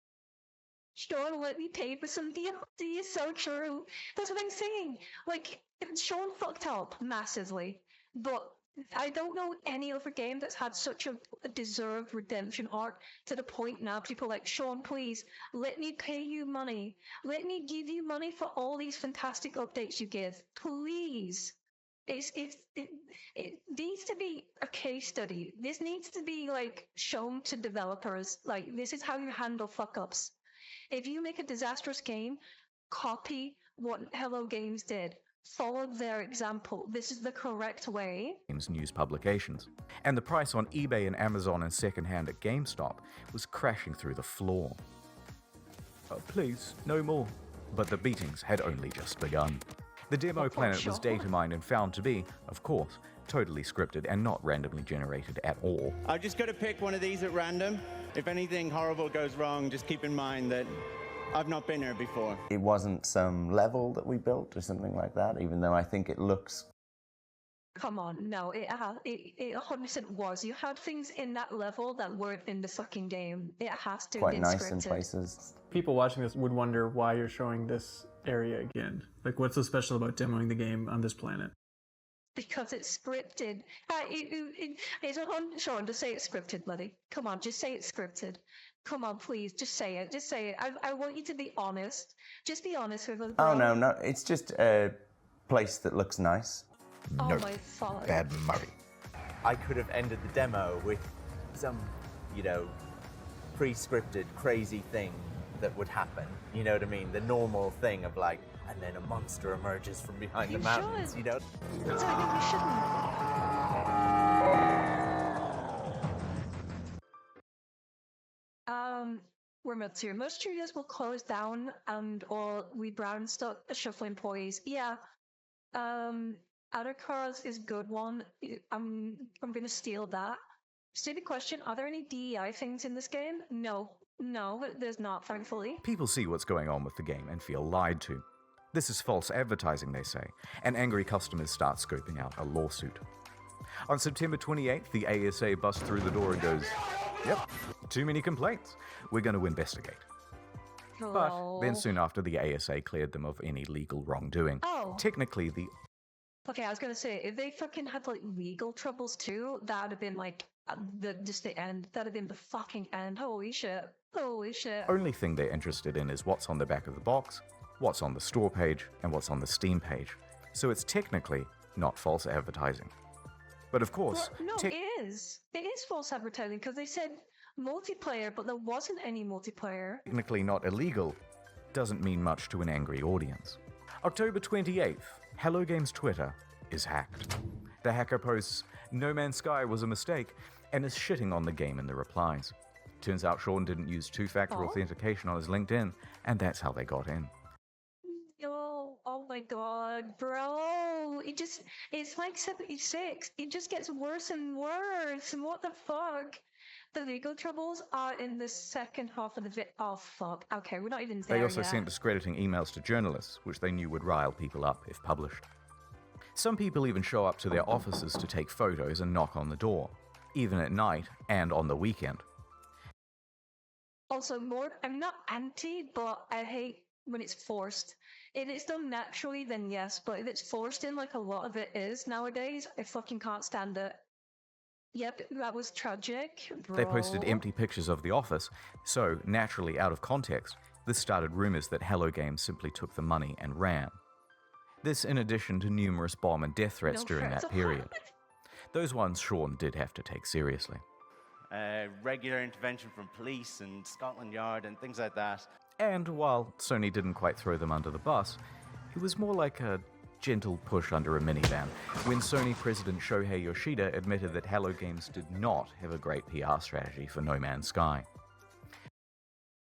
S1: Sean let me pay for some DLC is so true. That's what I'm saying. Like, Sean fucked up massively, but I don't know any other game that's had such a deserved redemption arc to the point now people are like, Sean, please, let me pay you money. Let me give you money for all these fantastic updates you give. Please. It needs to be a case study. This needs to be, like, shown to developers. Like, this is how you handle fuck-ups. If you make a disastrous game, copy what Hello Games did. Follow their example. This is the correct way.
S2: News publications. And the price on eBay and Amazon and secondhand at GameStop was crashing through the floor. Please, no more. But the beatings had only just begun. The demo planet was data mined and found to be, of course, totally scripted and not randomly generated at all.
S7: I've just got to pick one of these at random. If anything horrible goes wrong, just keep in mind that I've not been here before.
S9: It wasn't some level that we built or something like that, even though I think it looks...
S1: Come on, no, it 100% was. You had things in that level that weren't in the fucking game. It has to be
S9: quite nice
S1: scripted.
S9: in places.
S15: People watching this would wonder why you're showing this area again. Like, what's so special about demoing the game on this planet?
S1: Because it's scripted. Sean, just say it's scripted, buddy. Come on, just say it's scripted. Come on, please, just say it. Just say it. I want you to be honest. Just be honest with us, bro.
S9: Oh, no, it's just a place that looks nice.
S1: Oh my fuck.
S2: Bad Murray.
S8: I could have ended the demo with some, pre-scripted crazy thing that would happen. You know what I mean? The normal thing of like, and then a monster emerges from behind the mountains,
S1: That's what I think you shouldn't. Remote here. Most studios will close down or we brown stock shuffle employees. Yeah. Outer Cars is a good one. I'm gonna steal that. Stupid question, are there any DEI things in this game? No, there's not, thankfully.
S2: People see what's going on with the game and feel lied to. This is false advertising, they say, and angry customers start scoping out a lawsuit. On September 28th, the ASA busts through the door and goes, yep, too many complaints. We're going to investigate. But then soon after, the ASA cleared them of any legal wrongdoing.
S1: Oh.
S2: Technically, the...
S1: Okay, I was gonna say, if they fucking had, like, legal troubles too, that would have been, like, just the end. That would have been the fucking end. Holy shit. Holy shit.
S2: only thing they're interested in is what's on the back of the box, what's on the store page, and what's on the Steam page. So it's technically not false advertising. But of course...
S1: Well, no, it is. It is false advertising, because they said multiplayer, but there wasn't any multiplayer.
S2: Technically not illegal doesn't mean much to an angry audience. October 28th, Hello Games Twitter is hacked. The hacker posts, No Man's Sky was a mistake, and is shitting on the game in the replies. Turns out Sean didn't use two-factor authentication on his LinkedIn, and that's how they got in.
S1: Oh my god, bro. It's like 76. It just gets worse and worse. And what the fuck? The legal troubles are in the second half of the video. Oh fuck. Okay, we're not even there
S2: They also
S1: yet.
S2: sent discrediting emails to journalists, which they knew would rile people up if published. Some people even show up to their offices to take photos and knock on the door, even at night and on the weekend.
S1: Also, more, I'm not anti, but I hate when it's forced. If it's done naturally, then yes, but if it's forced in like a lot of it is nowadays, I fucking can't stand it. Yep, that was tragic, bro.
S2: They posted empty pictures of the office, so, naturally out of context, this started rumors that Hello Games simply took the money and ran. This in addition to numerous bomb and death threats during that period. Those ones Sean did have to take seriously.
S7: Regular intervention from police and Scotland Yard and things like that.
S2: And while Sony didn't quite throw them under the bus, it was more like a gentle push under a minivan when Sony president Shohei Yoshida admitted that Hello Games did not have a great PR strategy for No Man's Sky.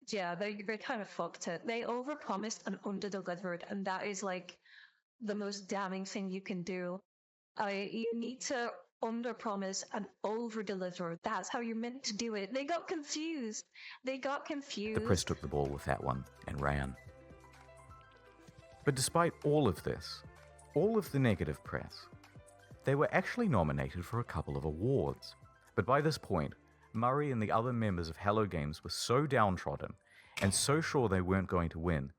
S1: Yeah, they kind of fucked it. They overpromised and underdelivered, and that is like the most damning thing you can do. You need to underpromise and overdeliver. That's how you're meant to do it. They got confused.
S2: The press took the ball with that one and ran. But despite all of this, all of the negative press, they were actually nominated for a couple of awards. But by this point, Murray and the other members of Hello Games were so downtrodden and so sure they weren't going to win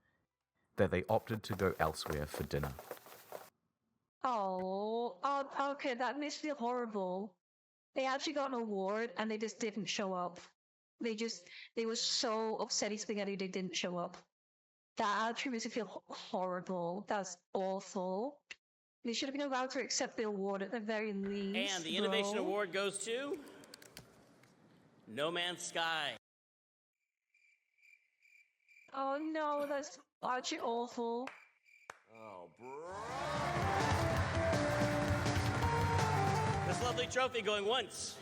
S2: that they opted to go elsewhere for dinner.
S1: Oh, okay, that makes me feel horrible. They actually got an award and they just didn't show up. They were so upsetty spaghetti they didn't show up. That actually makes me feel horrible. That's awful. They should have been allowed to accept the award at the very least.
S13: And the Innovation Award goes to No Man's Sky.
S1: Oh no, that's actually awful.
S13: Oh, bro. This lovely trophy going once.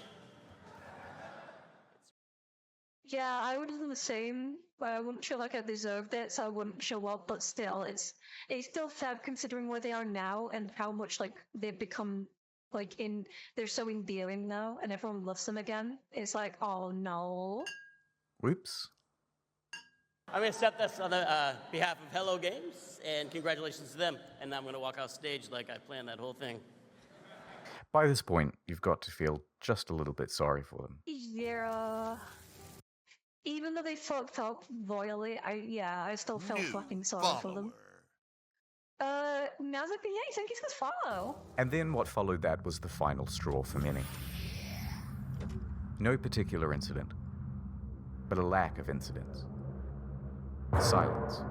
S1: Yeah, I would have done the same, but I wouldn't feel like I deserved it, so I wouldn't show up. But still, it's still sad considering where they are now and how much like they've become they're so endearing now, and everyone loves them again. It's like, oh no.
S2: Whoops.
S13: I'm going to set this on the behalf of Hello Games, and congratulations to them. And now I'm going to walk off stage like I planned that whole thing.
S2: By this point, you've got to feel just a little bit sorry for them.
S1: Yeah. Even though they fucked up royally, I still felt fucking sorry for them. Now's like, yeah, thank you for the follow.
S2: And then what followed that was the final straw for many. No particular incident, but a lack of incidents. Silence.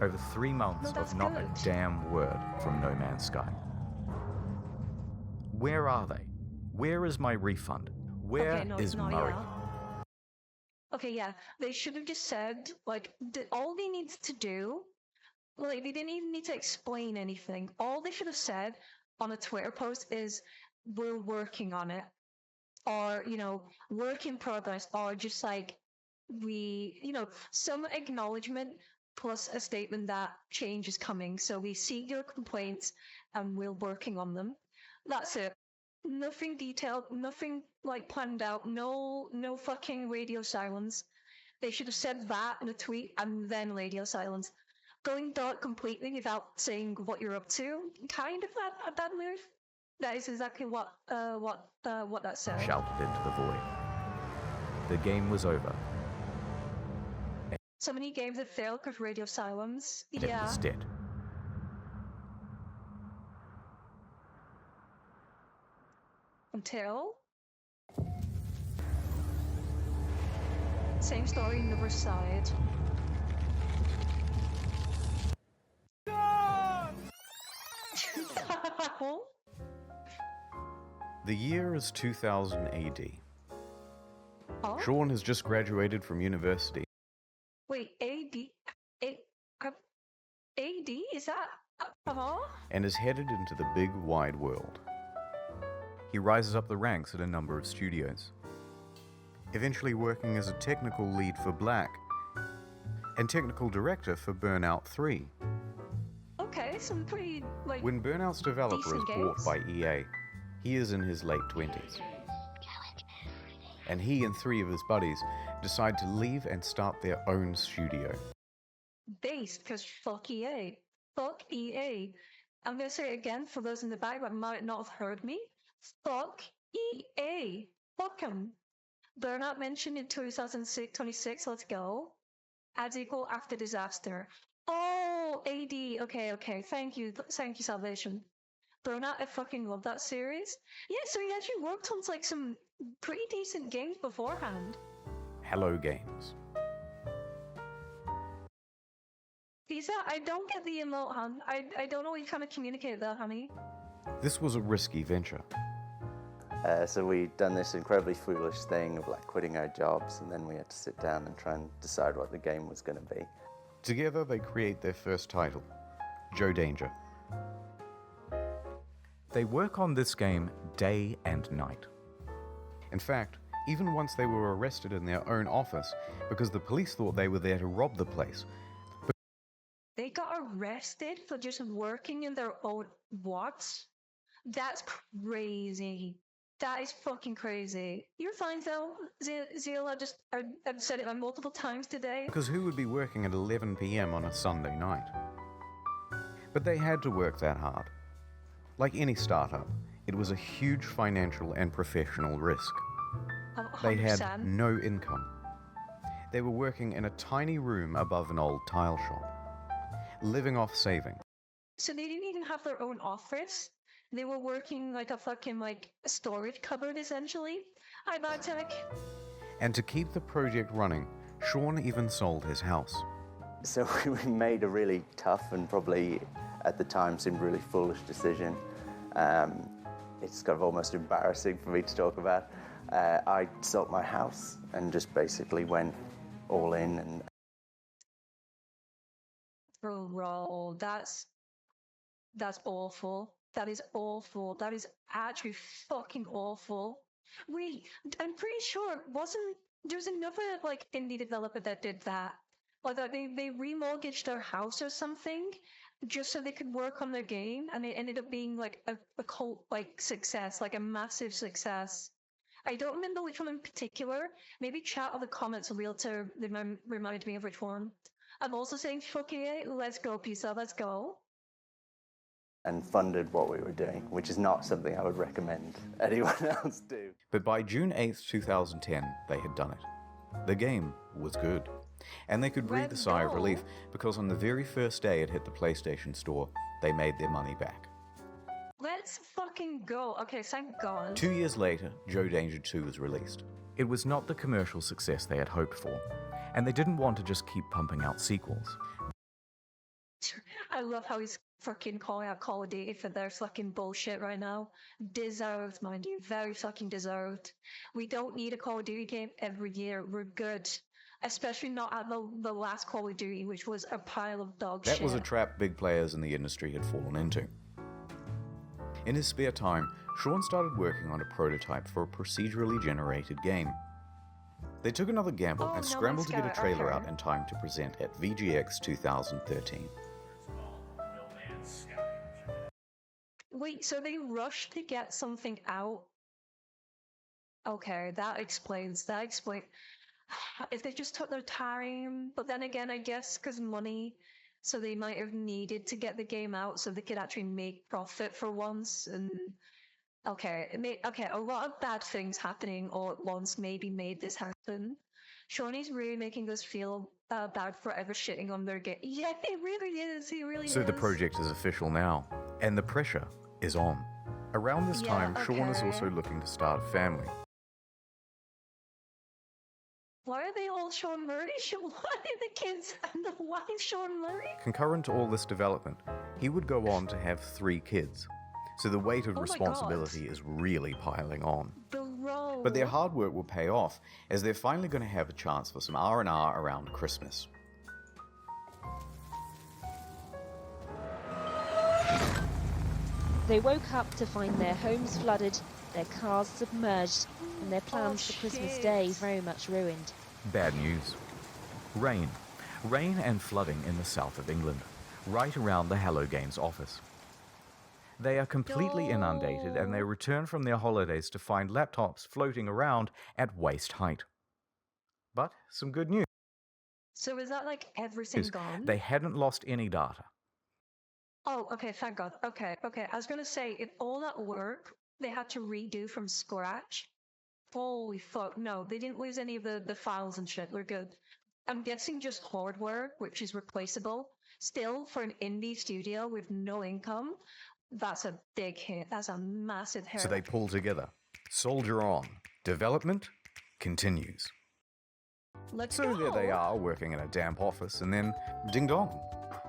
S2: Over 3 months of not a damn word from No Man's Sky. Where are they? Where is my refund? Where is Murray?
S1: Okay, yeah, they should have just said, all they needed to do, they didn't even need to explain anything. All they should have said on a Twitter post is, we're working on it. Or, work in progress. Or just some acknowledgement plus a statement that change is coming. So we see your complaints and we're working on them. That's it. Nothing detailed, nothing planned out, no fucking radio silence. They should have said that in a tweet and then radio silence. Going dark completely without saying what you're up to, kind of that move. That is exactly what that said.
S2: Shouted into the void. The game was over.
S1: So many games have failed because radio silence.
S2: It was dead.
S1: Until same story, another side.
S3: The year is 2000 AD.
S1: Oh?
S3: Sean has just graduated from university.
S1: Wait, AD? Is that?
S3: And is headed into the big wide world.
S2: He rises up the ranks at a number of studios, eventually working as a technical lead for Black and technical director for Burnout 3.
S1: Okay, some pretty
S2: When Burnout's developer is bought by EA, he is in his late 20s. And he and 3 of his buddies decide to leave and start their own studio.
S1: Based, because fuck EA. Fuck EA. I'm gonna say it again for those in the back that might not have heard me. Fuck EA. Fuck 'em. Burnout mentioned in 2026, let's go. Ads equal after disaster. Oh, AD. Okay. Thank you, Salvation. Burnout, I fucking love that series. Yeah, so he actually worked on like some pretty decent games beforehand.
S2: Hello Games.
S1: Lisa, I don't get the emote, hon. I don't know what you kind of communicate there, honey.
S2: This was a risky venture.
S9: So we'd done this incredibly foolish thing of like quitting our jobs, and then we had to sit down and try and decide what the game was going to be.
S2: Together they create their first title, Joe Danger. They work on this game day and night. In fact, even once they were arrested in their own office because the police thought they were there to rob the place.
S1: They got arrested for just working in their own what? That's crazy. That is fucking crazy. You're fine though, Zeal. I've said it multiple times today.
S2: Because who would be working at 11 p.m. on a Sunday night? But they had to work that hard. Like any startup, it was a huge financial and professional risk. They had no income. They were working in a tiny room above an old tile shop, living off saving.
S1: So they didn't even have their own office. They were working like a fucking storage cupboard essentially. Hi, Bartek.
S2: And to keep the project running, Sean even sold his house.
S9: So we made a really tough and probably at the time seemed really foolish decision. It's kind of almost embarrassing for me to talk about. I sold my house and just basically went all in. And
S1: Bro, that's awful. That is awful. That is actually fucking awful. Wait, I'm pretty sure there's another indie developer that did that. Like that they remortgaged their house or something just so they could work on their game, and it ended up being a cult success, like a massive success. I don't remember which one in particular. Maybe chat or the comments will be able to remind me of which one. I'm also saying fuck it, let's go, pizza, let's go.
S9: And funded what we were doing, which is not something I would recommend anyone else do.
S2: But by June 8th, 2010, they had done it. The game was good. And they could breathe a sigh of relief because on the very first day it hit the PlayStation Store, they made their money back.
S1: Let's fucking go. Okay, thank God.
S2: 2 years later, Joe Danger 2 was released. It was not the commercial success they had hoped for, and they didn't want to just keep pumping out sequels.
S1: I love how he's fucking calling out Call of Duty for their fucking bullshit right now. Deserved, mind you. Very fucking deserved. We don't need a Call of Duty game every year. We're good. Especially not at the last Call of Duty, which was a pile of dog shit.
S2: That was a trap big players in the industry had fallen into. In his spare time, Sean started working on a prototype for a procedurally generated game. They took another gamble and scrambled to get a trailer out in time to present at VGX 2013.
S1: Wait, so they rushed to get something out? Okay, that explains. If they just took their time, but then again, I guess because money, so they might have needed to get the game out so they could actually make profit for once. And okay, a lot of bad things happening all at once maybe made this happen. Shawnee's really making us feel bad for ever shitting on their game. Yeah, it really is. He really is.
S2: So the project is official now, and the pressure is on. Around this time, Sean is also looking to start a family.
S1: Why are they all Sean Murray? Why are the kids and the wife Sean Murray?
S2: Concurrent to all this development, he would go on to have 3 kids. So the weight of responsibility is really piling on.
S1: Bro.
S2: But their hard work will pay off, as they're finally going to have a chance for some R&R around Christmas.
S16: They woke up to find their homes flooded, their cars submerged, and their plans for Christmas Day very much ruined.
S2: Bad news. Rain. Rain and flooding in the south of England, right around the Hello Games office. They are completely inundated and they return from their holidays to find laptops floating around at waist height. But some good news.
S1: So is that everything gone?
S2: They hadn't lost any data.
S1: Oh, okay, thank God. Okay. I was going to say, if all that work they had to redo from scratch, Holy fuck, no, they didn't lose any of the files and shit, we're good. I'm guessing just hardware, which is replaceable. Still, for an indie studio with no income, that's a big hit. That's a massive hit.
S2: So they pull together, soldier on. Development continues.
S1: Let's
S2: So
S1: go.
S2: there they are, working in a damp office, and then ding dong.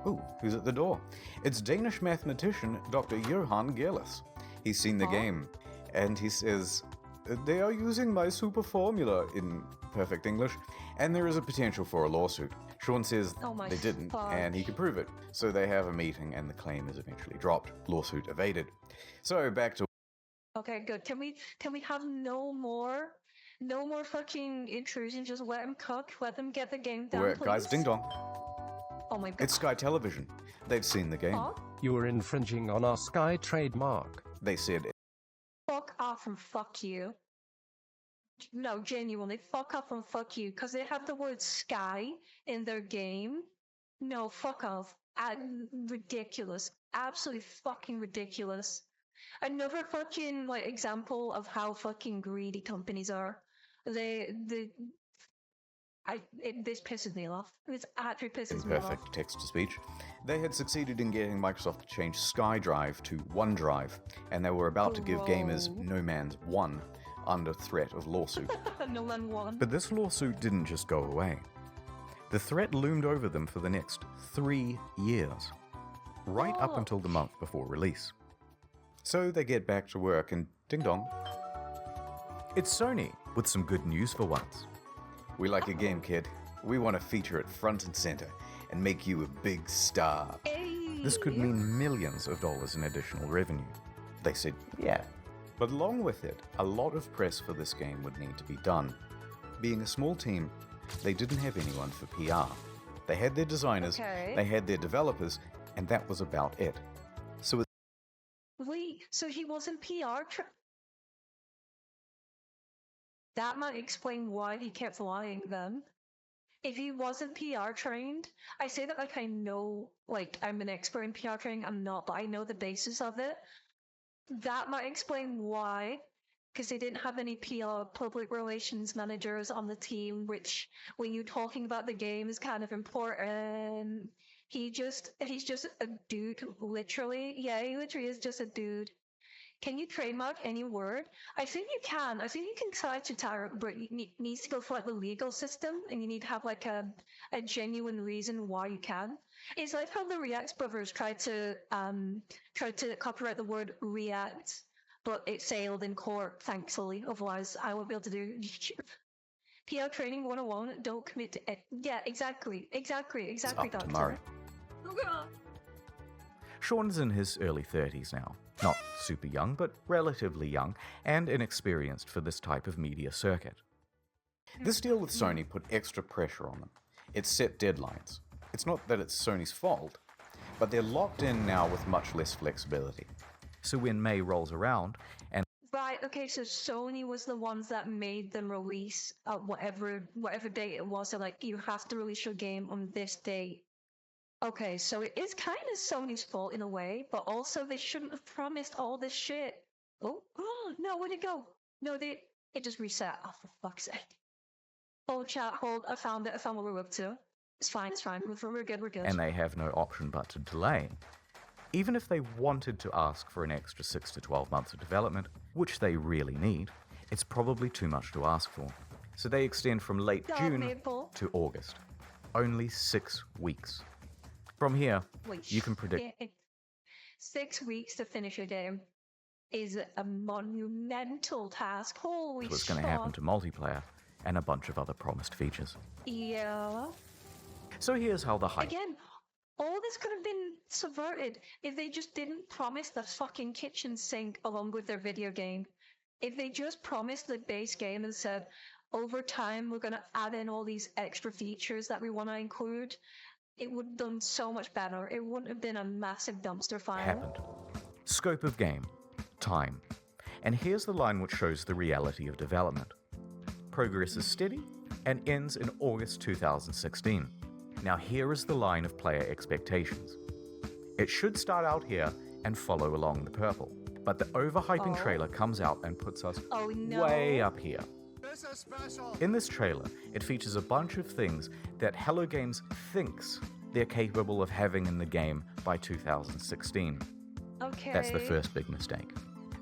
S2: Ooh, who's at the door? It's Danish mathematician Dr. Johan Gerlis. He's seen the game, and he says, "They are using my super formula," in perfect English, and there is a potential for a lawsuit. Sean says they didn't, and he can prove it. So they have a meeting, and the claim is eventually dropped. Lawsuit evaded. So back to...
S1: Okay, good. Can we have no more fucking intrusion? Just let them cook. Let them get the game done,
S2: Work,
S1: please.
S2: guys, ding dong.
S1: Oh my god.
S2: It's Sky Television. They've seen the game.
S23: You are infringing on our Sky trademark.
S2: They said...
S1: Fuck off and fuck you. No, genuinely, fuck off and fuck you, because they have the word Sky in their game. No, fuck off. Ridiculous. Absolutely fucking ridiculous. Another fucking, like, example of how fucking greedy companies are. This pisses me off. This actually pisses me off.
S2: Perfect text-to-speech. They had succeeded in getting Microsoft to change SkyDrive to OneDrive, and they were about to give gamers No Man's 1 under threat of lawsuit.
S1: No Man 1.
S2: But this lawsuit didn't just go away. The threat loomed over them for the next 3 years, right up until the month before release. So they get back to work and ding dong. It's Sony with some good news for once. "We like your game, kid. We want to feature it front and center and make you a big star." This could mean millions of dollars in additional revenue. They said, yeah. But along with it, a lot of press for this game would need to be done. Being a small team, they didn't have anyone for PR. They had their designers, they had their developers, and that was about it. So
S1: Wait, so he wasn't PR? That might explain why he kept lying then. If he wasn't PR trained, I say that like I know, like I'm an expert in PR training, I'm not, but I know the basis of it. That might explain why, because they didn't have any PR, public relations managers on the team, which when you're talking about the game is kind of important. He's just a dude, literally. Yeah, he literally is just a dude. Can you trademark any word? I think you can. I think you can try to target, but it needs to go for like the legal system, and you need to have like a genuine reason why you can. It's like how the React brothers tried to copyright the word React, but it sailed in court, thankfully. Otherwise, I won't be able to do PR training 101. Don't commit to it. Yeah, exactly,
S2: it's up to
S1: Doctor.
S2: Murray. Sean's in his early 30s now. Not super young, but relatively young, and inexperienced for this type of media circuit. This deal with Sony put extra pressure on them. It set deadlines. It's not that it's Sony's fault, but they're locked in now with much less flexibility. So when May rolls around and...
S1: Right, okay, so Sony was the ones that made them release whatever date it was. So like, you have to release your game on this date. Okay, so it is kind of Sony's fault in a way, but also they shouldn't have promised all this shit. Oh no, where'd it go? No, it just reset. Oh, for fuck's sake. Hold chat, hold, I found it, I found what we're up to. It's fine, we're good.
S2: And they have no option but to delay. Even if they wanted to ask for an extra 6 to 12 months of development, which they really need, it's probably too much to ask for. So they extend from late June to August. Only 6 weeks. From here, you can predict...
S1: 6 weeks to finish a game is a monumental task. Holy shit.
S2: What's going to happen to multiplayer and a bunch of other promised features.
S1: Yeah.
S2: So here's how the hype...
S1: Again, all this could have been subverted if they just didn't promise the fucking kitchen sink along with their video game. If they just promised the base game and said, over time we're going to add in all these extra features that we want to include, it would have done so much better. It wouldn't have been a massive dumpster fire.
S2: Happened. Scope of game. Time. And here's the line which shows the reality of development. Progress is steady and ends in August 2016. Now here is the line of player expectations. It should start out here and follow along the purple. But the overhyping trailer comes out and puts us
S1: Oh, no.
S2: way up here. In this trailer, it features a bunch of things that Hello Games thinks they're capable of having in the game by 2016.
S1: Okay.
S2: That's the first big mistake.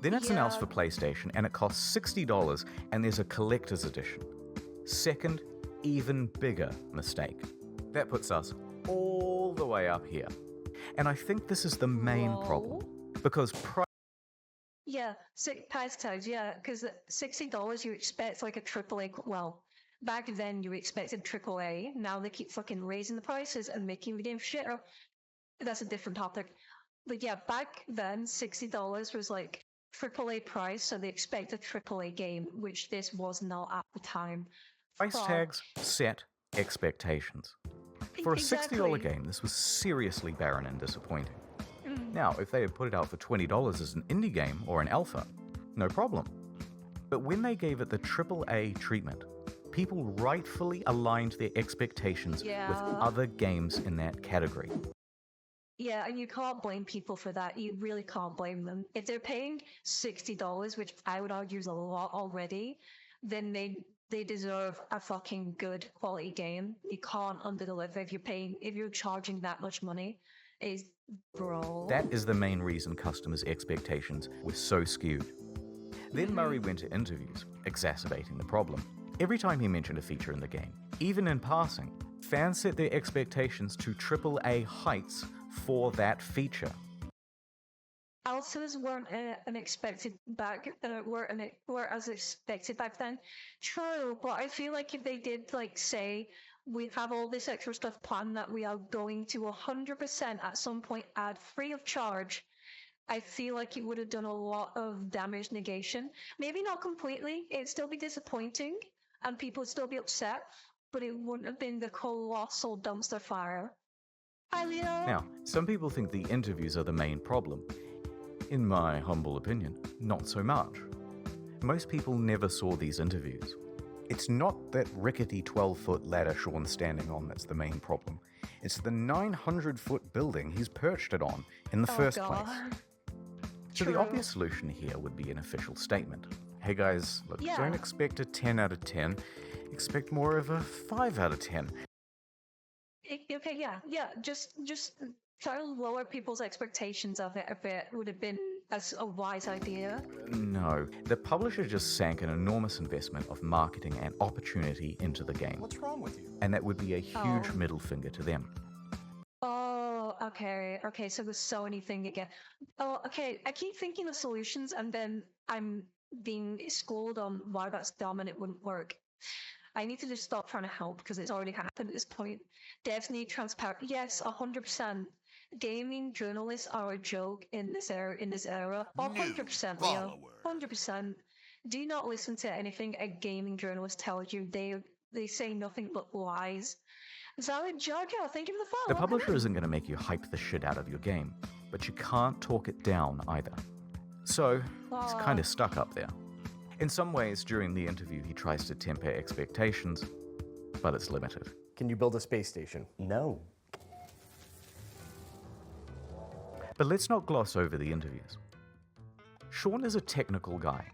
S2: Then it's announced for PlayStation and it costs $60 and there's a collector's edition. Second, even bigger mistake. That puts us all the way up here. And I think this is the main problem. Because
S1: Yeah, price tags, yeah, because $60 you expect like a AAA, well, back then you expected AAA, now they keep fucking raising the prices and making the game shitter. That's a different topic. But yeah, back then $60 was like AAA price, so they expect a AAA game, which this was not at the time.
S2: price tags set expectations. For a $60 game, this was seriously barren and disappointing. Now, if they had put it out for $20 as an indie game or an alpha, no problem. But when they gave it the AAA treatment, people rightfully aligned their expectations with other games in that category.
S1: Yeah, and you can't blame people for that. You really can't blame them. If they're paying $60, which I would argue is a lot already, then they deserve a fucking good quality game. You can't underdeliver if you're charging that much money. Bro.
S2: That is the main reason customers' expectations were so skewed. Then Murray went to interviews, exacerbating the problem. Every time he mentioned a feature in the game, even in passing, fans set their expectations to AAA heights for that feature.
S1: Alphas weren't were as expected back then. True, but I feel like if they did, like, say, we have all this extra stuff planned that we are going to 100% at some point add free of charge, I feel like it would have done a lot of damage negation. Maybe not completely, it'd still be disappointing, and people would still be upset, but it wouldn't have been the colossal dumpster fire. Hi, Leo!
S2: Now, some people think the interviews are the main problem. In my humble opinion, not so much. Most people never saw these interviews. It's not that rickety 12-foot ladder Sean's standing on that's the main problem. It's the 900-foot building he's perched it on in the first place. So the obvious solution here would be an official statement. Hey guys, look, don't expect a 10 out of 10. Expect more of a 5 out of 10.
S1: Okay, yeah. Just try to lower people's expectations of it a bit would have been a wise idea.
S2: No, the publisher just sank an enormous investment of marketing and opportunity into the game.
S24: What's wrong with you?
S2: And that would be a huge middle finger to them.
S1: Oh, okay, so the Sony thing again. Oh, okay, I keep thinking of solutions and then I'm being schooled on why that's dumb and it wouldn't work. I need to just stop trying to help because it's already happened at this point. Devs need transparent. Yes, 100%. Gaming journalists are a joke in this era. 100%, Leo. 100%. Do not listen to anything a gaming journalist tells you. They say nothing but lies. Zalid Jargo, thank you for the follow.
S2: The publisher isn't going to make you hype the shit out of your game, but you can't talk it down either. So, he's kind of stuck up there. In some ways, during the interview, he tries to temper expectations, but it's limited.
S24: Can you build a space station?
S9: No.
S2: But let's not gloss over the interviews. Sean is a technical guy.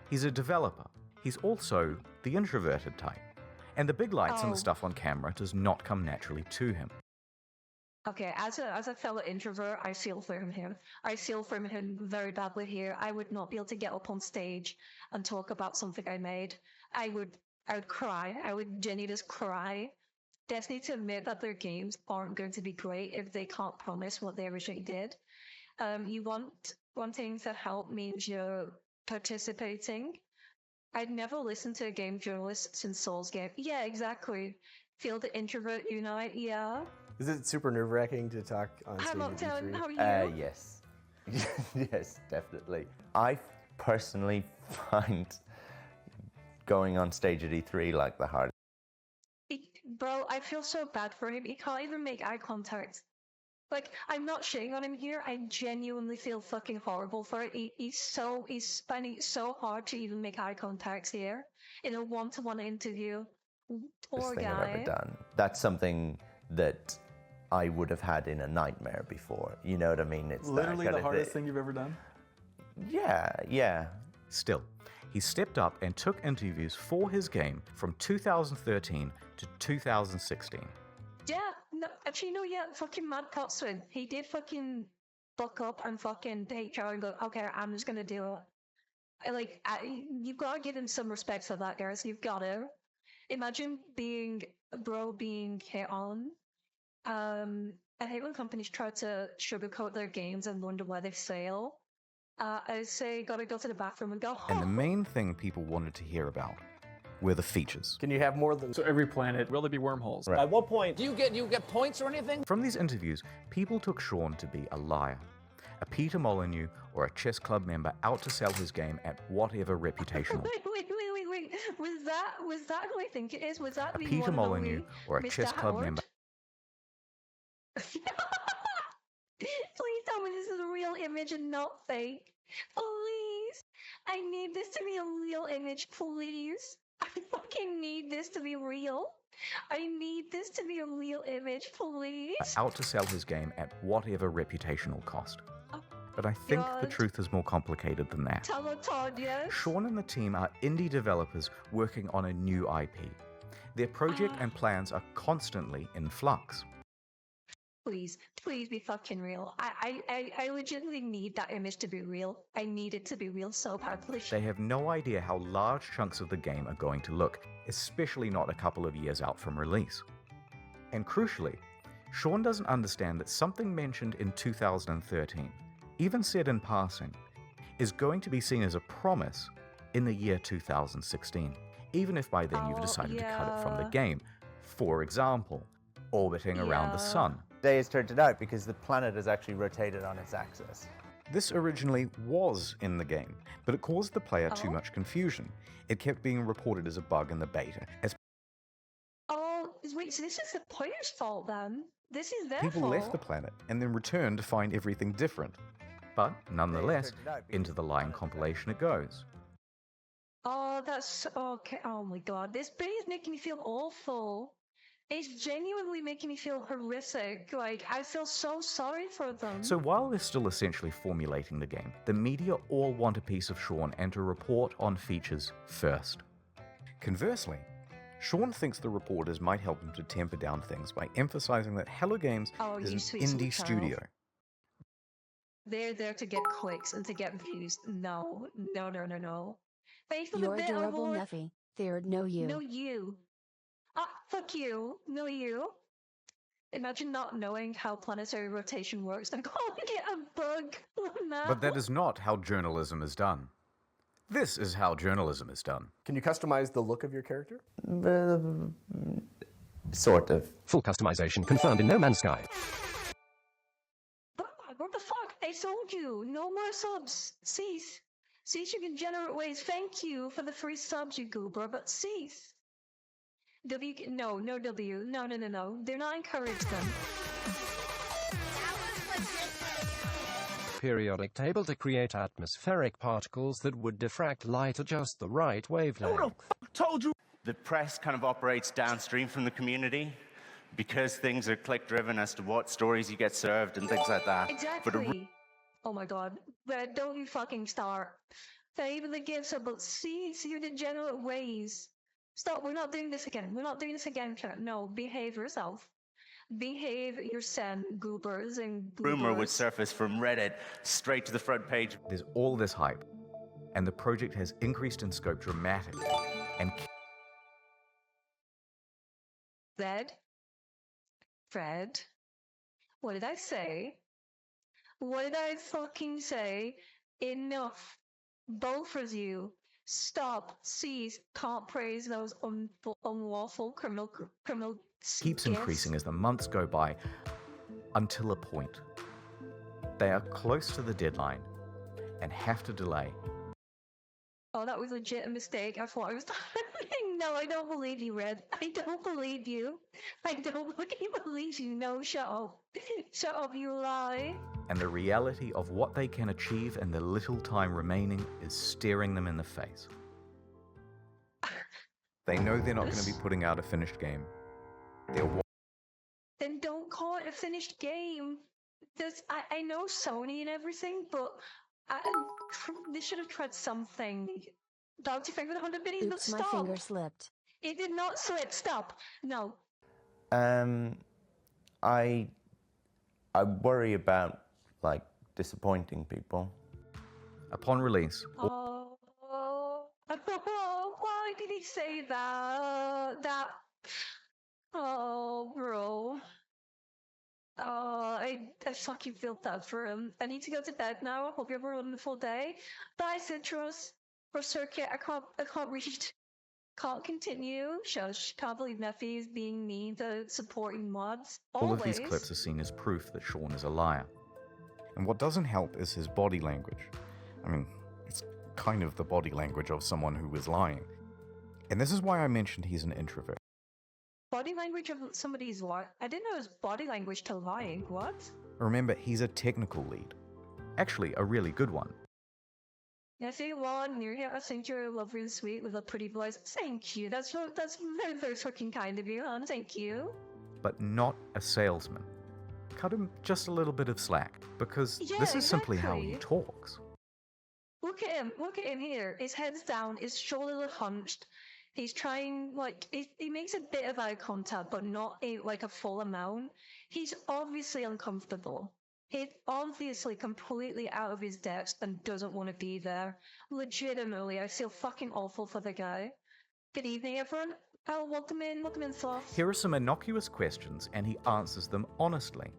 S2: He's a developer. He's also the introverted type. And the big lights and the stuff on camera does not come naturally to him.
S1: Okay, as a fellow introvert, I feel for him. I feel for him very badly here. I would not be able to get up on stage and talk about something I made. I would cry. I would genuinely just cry. Devs need to admit that their games aren't going to be great if they can't promise what they originally did. You wanting to help means you're participating. I'd never listened to a game journalist since Souls game. Yeah, exactly. Feel the introvert unite, yeah.
S24: Is it super nerve-wracking to talk on stage at E3?
S1: How are you?
S9: Yes. Yes, definitely. I personally find going on stage at E3 like the hardest.
S1: Bro, I feel so bad for him. He can't even make eye contact. Like, I'm not shitting on him here. I genuinely feel fucking horrible for it. He's spending so hard to even make eye contact here in a one-to-one interview. Poor
S9: Thing
S1: guy.
S9: I've ever done. That's something that I would have had in a nightmare before. You know what I mean? It's
S15: literally
S9: that
S15: the hardest thing you've ever done?
S8: Yeah.
S2: Still, he stepped up and took interviews for his game from 2013 to 2016.
S1: Yeah, no, actually, no, yeah, fucking Matt Cotswin. He did fucking buck up and fucking take HR and go, okay, I'm just gonna do it. You've got to give him some respect for that, guys. You've got to. Imagine being hit on. I hate when companies try to sugarcoat their games and wonder why they fail. I say, gotta go to the bathroom and go.
S2: And the main thing people wanted to hear about were the features.
S24: Can you have more than...
S15: So every planet, will there be wormholes?
S24: At what point...
S14: Do you get points or anything?
S2: From these interviews, people took Sean to be a liar, a Peter Molyneux or a chess club member out to sell his game at whatever reputational.
S1: Wait. Was that who I think it is? Was that
S2: A
S1: the
S2: Peter
S1: one and
S2: Molyneux
S1: only
S2: or a
S1: Mr.
S2: chess club
S1: Howard?
S2: member.
S1: Please tell me this is a real image and not fake. Please. I need this to be a real image, please. I fucking need this to be real. I need this to be a real image, please.
S2: Out to sell his game at whatever reputational cost. But I think the
S1: God.
S2: truth is more complicated than that.
S1: Tell her, Todd, yes?
S2: Sean and the team are indie developers working on a new IP. Their project and plans are constantly in flux.
S1: Please be fucking real. I legitimately need that image to be real. I need it to be real so badly.
S2: They have no idea how large chunks of the game are going to look, especially not a couple of years out from release. And crucially, Sean doesn't understand that something mentioned in 2013, even said in passing, is going to be seen as a promise in the year 2016, even if by then you've decided to cut it from the game. For example, orbiting around the sun.
S8: Day has turned it out because the planet has actually rotated on its axis.
S2: This originally was in the game, but it caused the player too much confusion. It kept being reported as a bug in the beta, as
S1: Wait, so this is the player's fault then? This is their
S2: people
S1: fault?
S2: left the planet and then returned to find everything different. But nonetheless, into the lying compilation it goes.
S1: Oh, that's okay. Oh my god, this bit is making me feel awful. It's genuinely making me feel horrific. Like, I feel so sorry for them.
S2: So while they're still essentially formulating the game, the media all want a piece of Sean and to report on features first. Conversely, Sean thinks the reporters might help him to temper down things by emphasizing that Hello Games is an indie studio.
S1: They're there to get clicks and to get views. No. Thanks for
S11: You're
S1: the bit,
S11: adorable,
S1: Lord.
S11: Nuffy. They're no you.
S1: No, you. Fuck you. No, you. Imagine not knowing how planetary rotation works and calling it a bug. No.
S2: But that is not how journalism is done. This is how journalism is done.
S24: Can you customize the look of your character?
S9: Sort of.
S23: Full customization confirmed in No Man's Sky.
S1: What the fuck? I told you. No more subs. Cease. Cease, you can generate ways. Thank you for the free subs, you goober, but cease. No W. No. Do not encourage them.
S23: Periodic table to create atmospheric particles that would diffract light at just the right wavelength.
S7: Who the fuck told you? The press kind of operates downstream from the community because things are click-driven as to what stories you get served and things like that.
S1: Exactly. Oh my god. But don't you fucking start. Favor the gifts about cease your degenerate ways. Stop, we're not doing this again. No, behave yourself. Behave yourself, goobers and goobers.
S7: Rumor would surface from Reddit straight to the front page.
S2: There's all this hype, and the project has increased in scope dramatically, and
S1: Fred, what did I say? What did I fucking say? Enough. Both of you. Stop. Cease. Can't praise those unlawful criminal
S2: keeps increasing as the months go by, until a point. They are close to the deadline, and have to delay.
S1: Oh, that was legit a mistake. I thought I was No, I don't believe you, Red. I don't believe you. I don't fucking believe you. No, shut up. Shut up, you lie.
S2: And the reality of what they can achieve in the little time remaining is staring them in the face. They know they're not going to be putting out a finished game.
S1: Then don't call it a finished game. I know Sony and everything, but They should have tried something. Don't you think with 100 minis?
S17: Oops, my finger slipped.
S1: It did not slip. Stop. No.
S9: I worry about like disappointing people.
S2: Upon release,
S1: Oh, why did he say that? Oh, bro. Oh, I fucking feel bad for him. I need to go to bed now. I hope you have a wonderful day. Bye, Citrus. For Circuit, I can't reach. Can't continue. Shush. Can't believe Neffy's being mean to supporting mods.
S2: all of these
S1: Always.
S2: clips are seen as proof that Sean is a liar. And what doesn't help is his body language. I mean, it's kind of the body language of someone who is lying. And this is why I mentioned he's an introvert.
S1: Body language of somebody's lying. I didn't know it was body language to lying. What?
S2: Remember, he's a technical lead. Actually, a really good one.
S1: Yes, Elon, you're here. I think you're lovely and sweet with a pretty voice. Thank you. That's very, very fucking kind of you, hon. Thank you.
S2: But not a salesman. Cut him just a little bit of slack, because
S1: Yeah,
S2: this is simply how he
S1: exactly.
S2: talks.
S1: Look at him. Look at him here. His head's down. His shoulders are hunched. He's trying, like, he makes a bit of eye contact, but not like a full amount. He's obviously uncomfortable. He's obviously completely out of his depth and doesn't want to be there. Legitimately, I feel fucking awful for the guy. Good evening, everyone. I'll welcome in Sloth.
S2: Here are some innocuous questions, and he answers them honestly.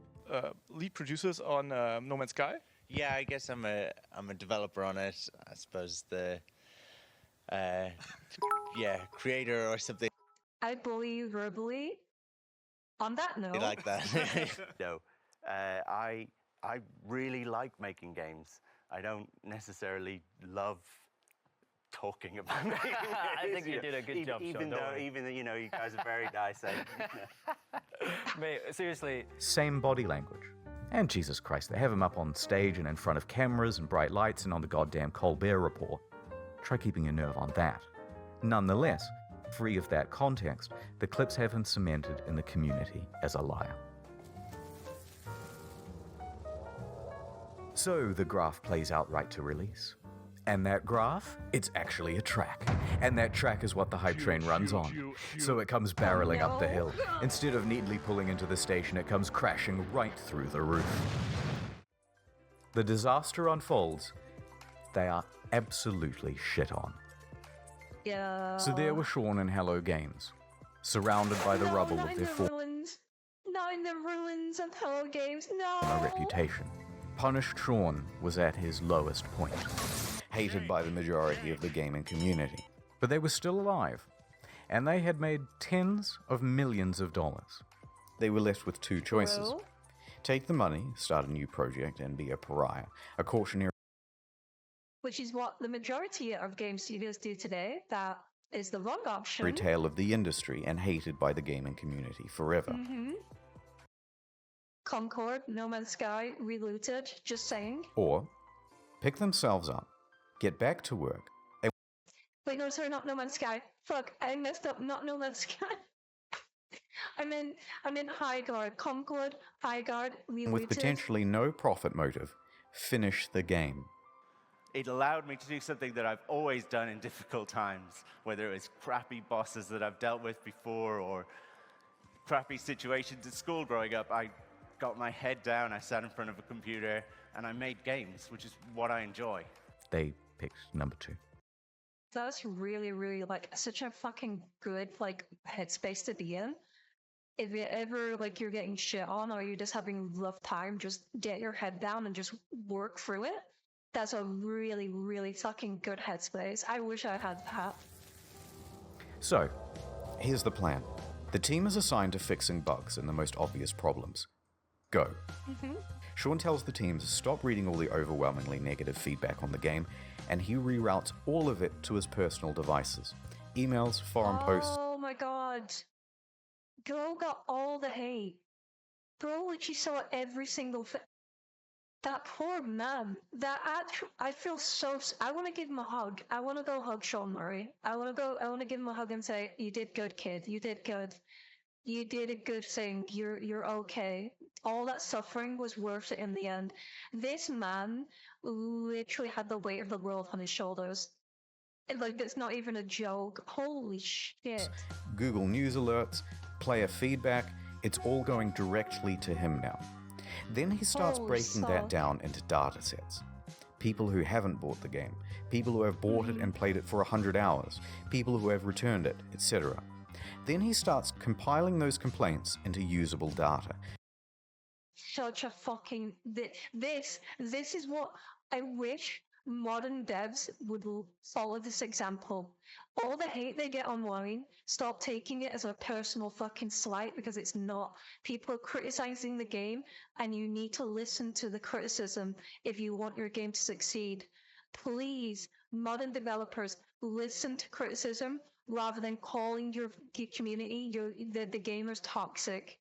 S19: Lead producers on No Man's Sky?
S8: Yeah, I guess I'm a developer on it. I suppose the creator or something
S1: I bully you verbally. On that note.
S8: like that.
S9: No, I really like making games. I don't necessarily love talking about making games.
S20: I think you did a good job,
S9: even
S20: Sean, don't worry.
S9: even though you guys are very nice.
S20: Mate, seriously.
S2: Same body language. And Jesus Christ, they have him up on stage and in front of cameras and bright lights and on the goddamn Colbert Report. Try keeping your nerve on that. Nonetheless, free of that context, the clips have him cemented in the community as a liar. So the graph plays out right to release. And that graph, it's actually a track. And that track is what the hype train runs on. So it comes barreling up the hill. Instead of neatly pulling into the station, it comes crashing right through the roof. The disaster unfolds. They are absolutely shit on.
S1: Yeah.
S2: So there were Sean and Hello Games, surrounded by the rubble of their
S1: ruins. Not in the ruins of Hello Games. No.
S2: former reputation. Punished Sean was at his lowest point, hated by the majority of the gaming community. But they were still alive, and they had made tens of millions of dollars. They were left with two choices.
S1: True.
S2: Take the money, start a new project, and be a pariah. A cautionary
S1: Which is what the majority of game studios do today. That is the wrong option.
S2: tale of the industry and hated by the gaming community forever.
S1: Mm-hmm. Concord, No Man's Sky, Relooted, just saying.
S2: Or pick themselves up, get back to work.
S1: Wait, no, sorry, not No Man's Sky. Fuck, I messed up, not No Man's Sky. I'm in Highguard, Concord, Highguard, Relooted.
S2: With potentially no profit motive, finish the game.
S7: It allowed me to do something that I've always done in difficult times, whether it was crappy bosses that I've dealt with before or crappy situations at school growing up. I got my head down, I sat in front of a computer, and I made games, which is what I enjoy.
S2: They picked number 2.
S1: That's really, really, like, such a fucking good, like, headspace to be in. If you ever, like, you're getting shit on or you're just having a rough time, just get your head down and just work through it. That's a really, really fucking good headspace. I wish I had that.
S2: So, here's the plan. The team is assigned to fixing bugs and the most obvious problems. Go.
S1: Mm-hmm.
S2: Sean tells the team to stop reading all the overwhelmingly negative feedback on the game, and he reroutes all of it to his personal devices. Emails, forum posts.
S1: Oh my god. Girl got all the hate. Bro literally saw every single thing. That poor man. I feel so. I want to give him a hug. I want to go hug Sean Murray. I want to give him a hug and say, "You did good, kid. You did good. You did a good thing. You're okay. All that suffering was worth it in the end. This man literally had the weight of the world on his shoulders. Like, it's not even a joke. Holy shit.
S2: Google News alerts, player feedback, it's all going directly to him now. Then he starts
S1: Holy
S2: breaking that
S1: fuck.
S2: down into data sets. People who haven't bought the game, people who have bought it and played it for 100 hours, people who have returned it, etc. Then he starts compiling those complaints into usable data.
S1: Such a fucking this is what I wish modern devs would follow this example. All the hate they get online, stop taking it as a personal fucking slight, because it's not. People are criticizing the game, and you need to listen to the criticism if you want your game to succeed. Please, modern developers, listen to criticism rather than calling your community, the gamers, toxic.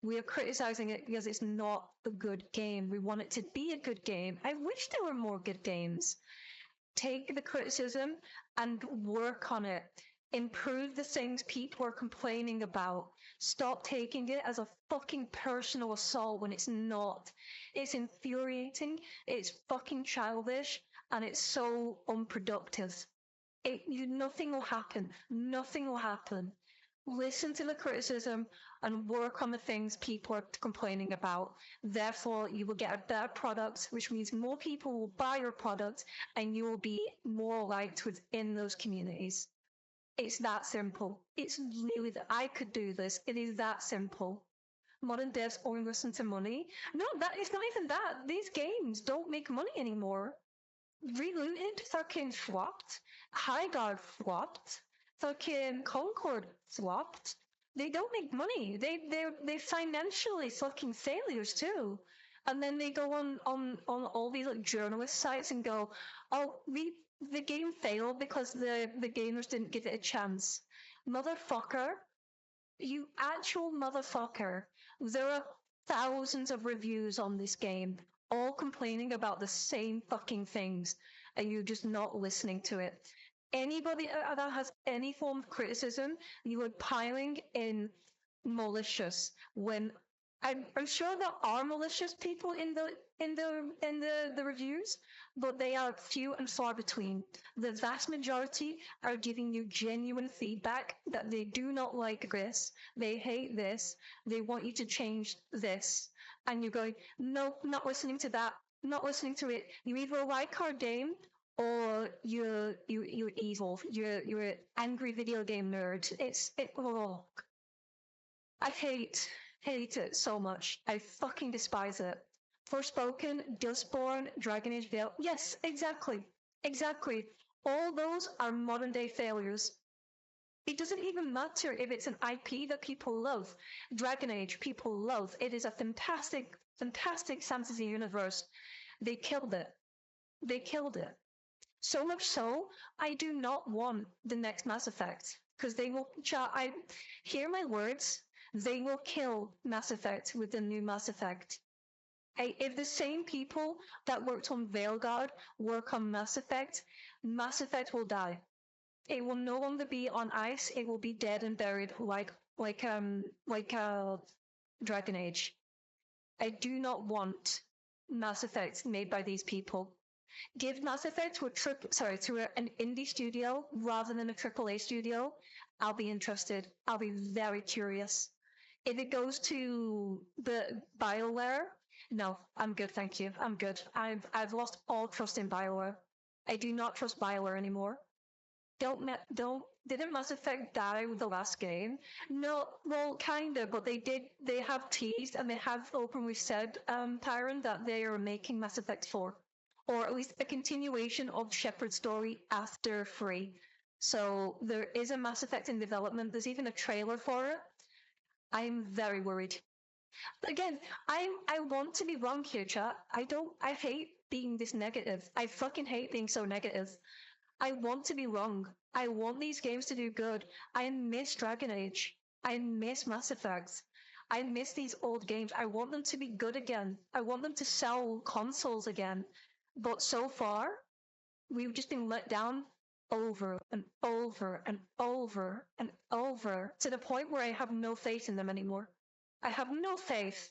S1: We are criticizing it because it's not a good game. We want it to be a good game. I wish there were more good games. Take the criticism and work on it. Improve the things people are complaining about. Stop taking it as a fucking personal assault when it's not. It's infuriating, it's fucking childish, and it's so unproductive. Nothing will happen. Nothing will happen. Listen to the criticism and work on the things people are complaining about. Therefore, you will get a better product, which means more people will buy your product and you will be more liked within those communities. It's that simple. It's really that I could do this. It is that simple. Modern devs only listen to money. No, it's not even that. These games don't make money anymore. Relooted fucking flopped. Highguard flopped. Fucking Concord flopped. They don't make money. They're financially fucking failures too. And then they go on all these like journalist sites and go, oh, the game failed because the gamers didn't give it a chance. Motherfucker, you actual motherfucker. There are thousands of reviews on this game, all complaining about the same fucking things, and you're just not listening to it. Anybody that has any form of criticism, you are piling in malicious. When I'm sure there are malicious people in the reviews, but they are few and far between. The vast majority are giving you genuine feedback that they do not like this, they hate this, they want you to change this, and you're going, no, not listening to that, not listening to it. You either like our game or you're evil. You're an angry video game nerd. Oh. I hate it so much. I fucking despise it. Forspoken, Dustborn, Dragon Age Veil. Yes, exactly. All those are modern day failures. It doesn't even matter if it's an IP that people love. Dragon Age, people love. It is a fantastic fantasy universe. They killed it. So much so, I do not want the next Mass Effect. Because they will, hear my words, they will kill Mass Effect with the new Mass Effect. If the same people that worked on Veilguard work on Mass Effect will die. It will no longer be on ice, it will be dead and buried like Dragon Age. I do not want Mass Effect made by these people. Give Mass Effect to an indie studio rather than a AAA studio. I'll be interested. I'll be very curious. If it goes to the BioWare, no, I'm good, thank you. I'm good. I've lost all trust in BioWare. I do not trust BioWare anymore. Didn't Mass Effect die with the last game? No, well, kinda, but they have teased and they have openly said, Tyron, that they are making Mass Effect 4. Or at least a continuation of Shepard's story after 3. So there is a Mass Effect in development. There's even a trailer for it. I'm very worried. But again, I want to be wrong here, chat. I hate being this negative. I fucking hate being so negative. I want to be wrong. I want these games to do good. I miss Dragon Age. I miss Mass Effect. I miss these old games. I want them to be good again. I want them to sell consoles again. But so far, we've just been let down over and over and over and over to the point where I have no faith in them anymore. I have no faith.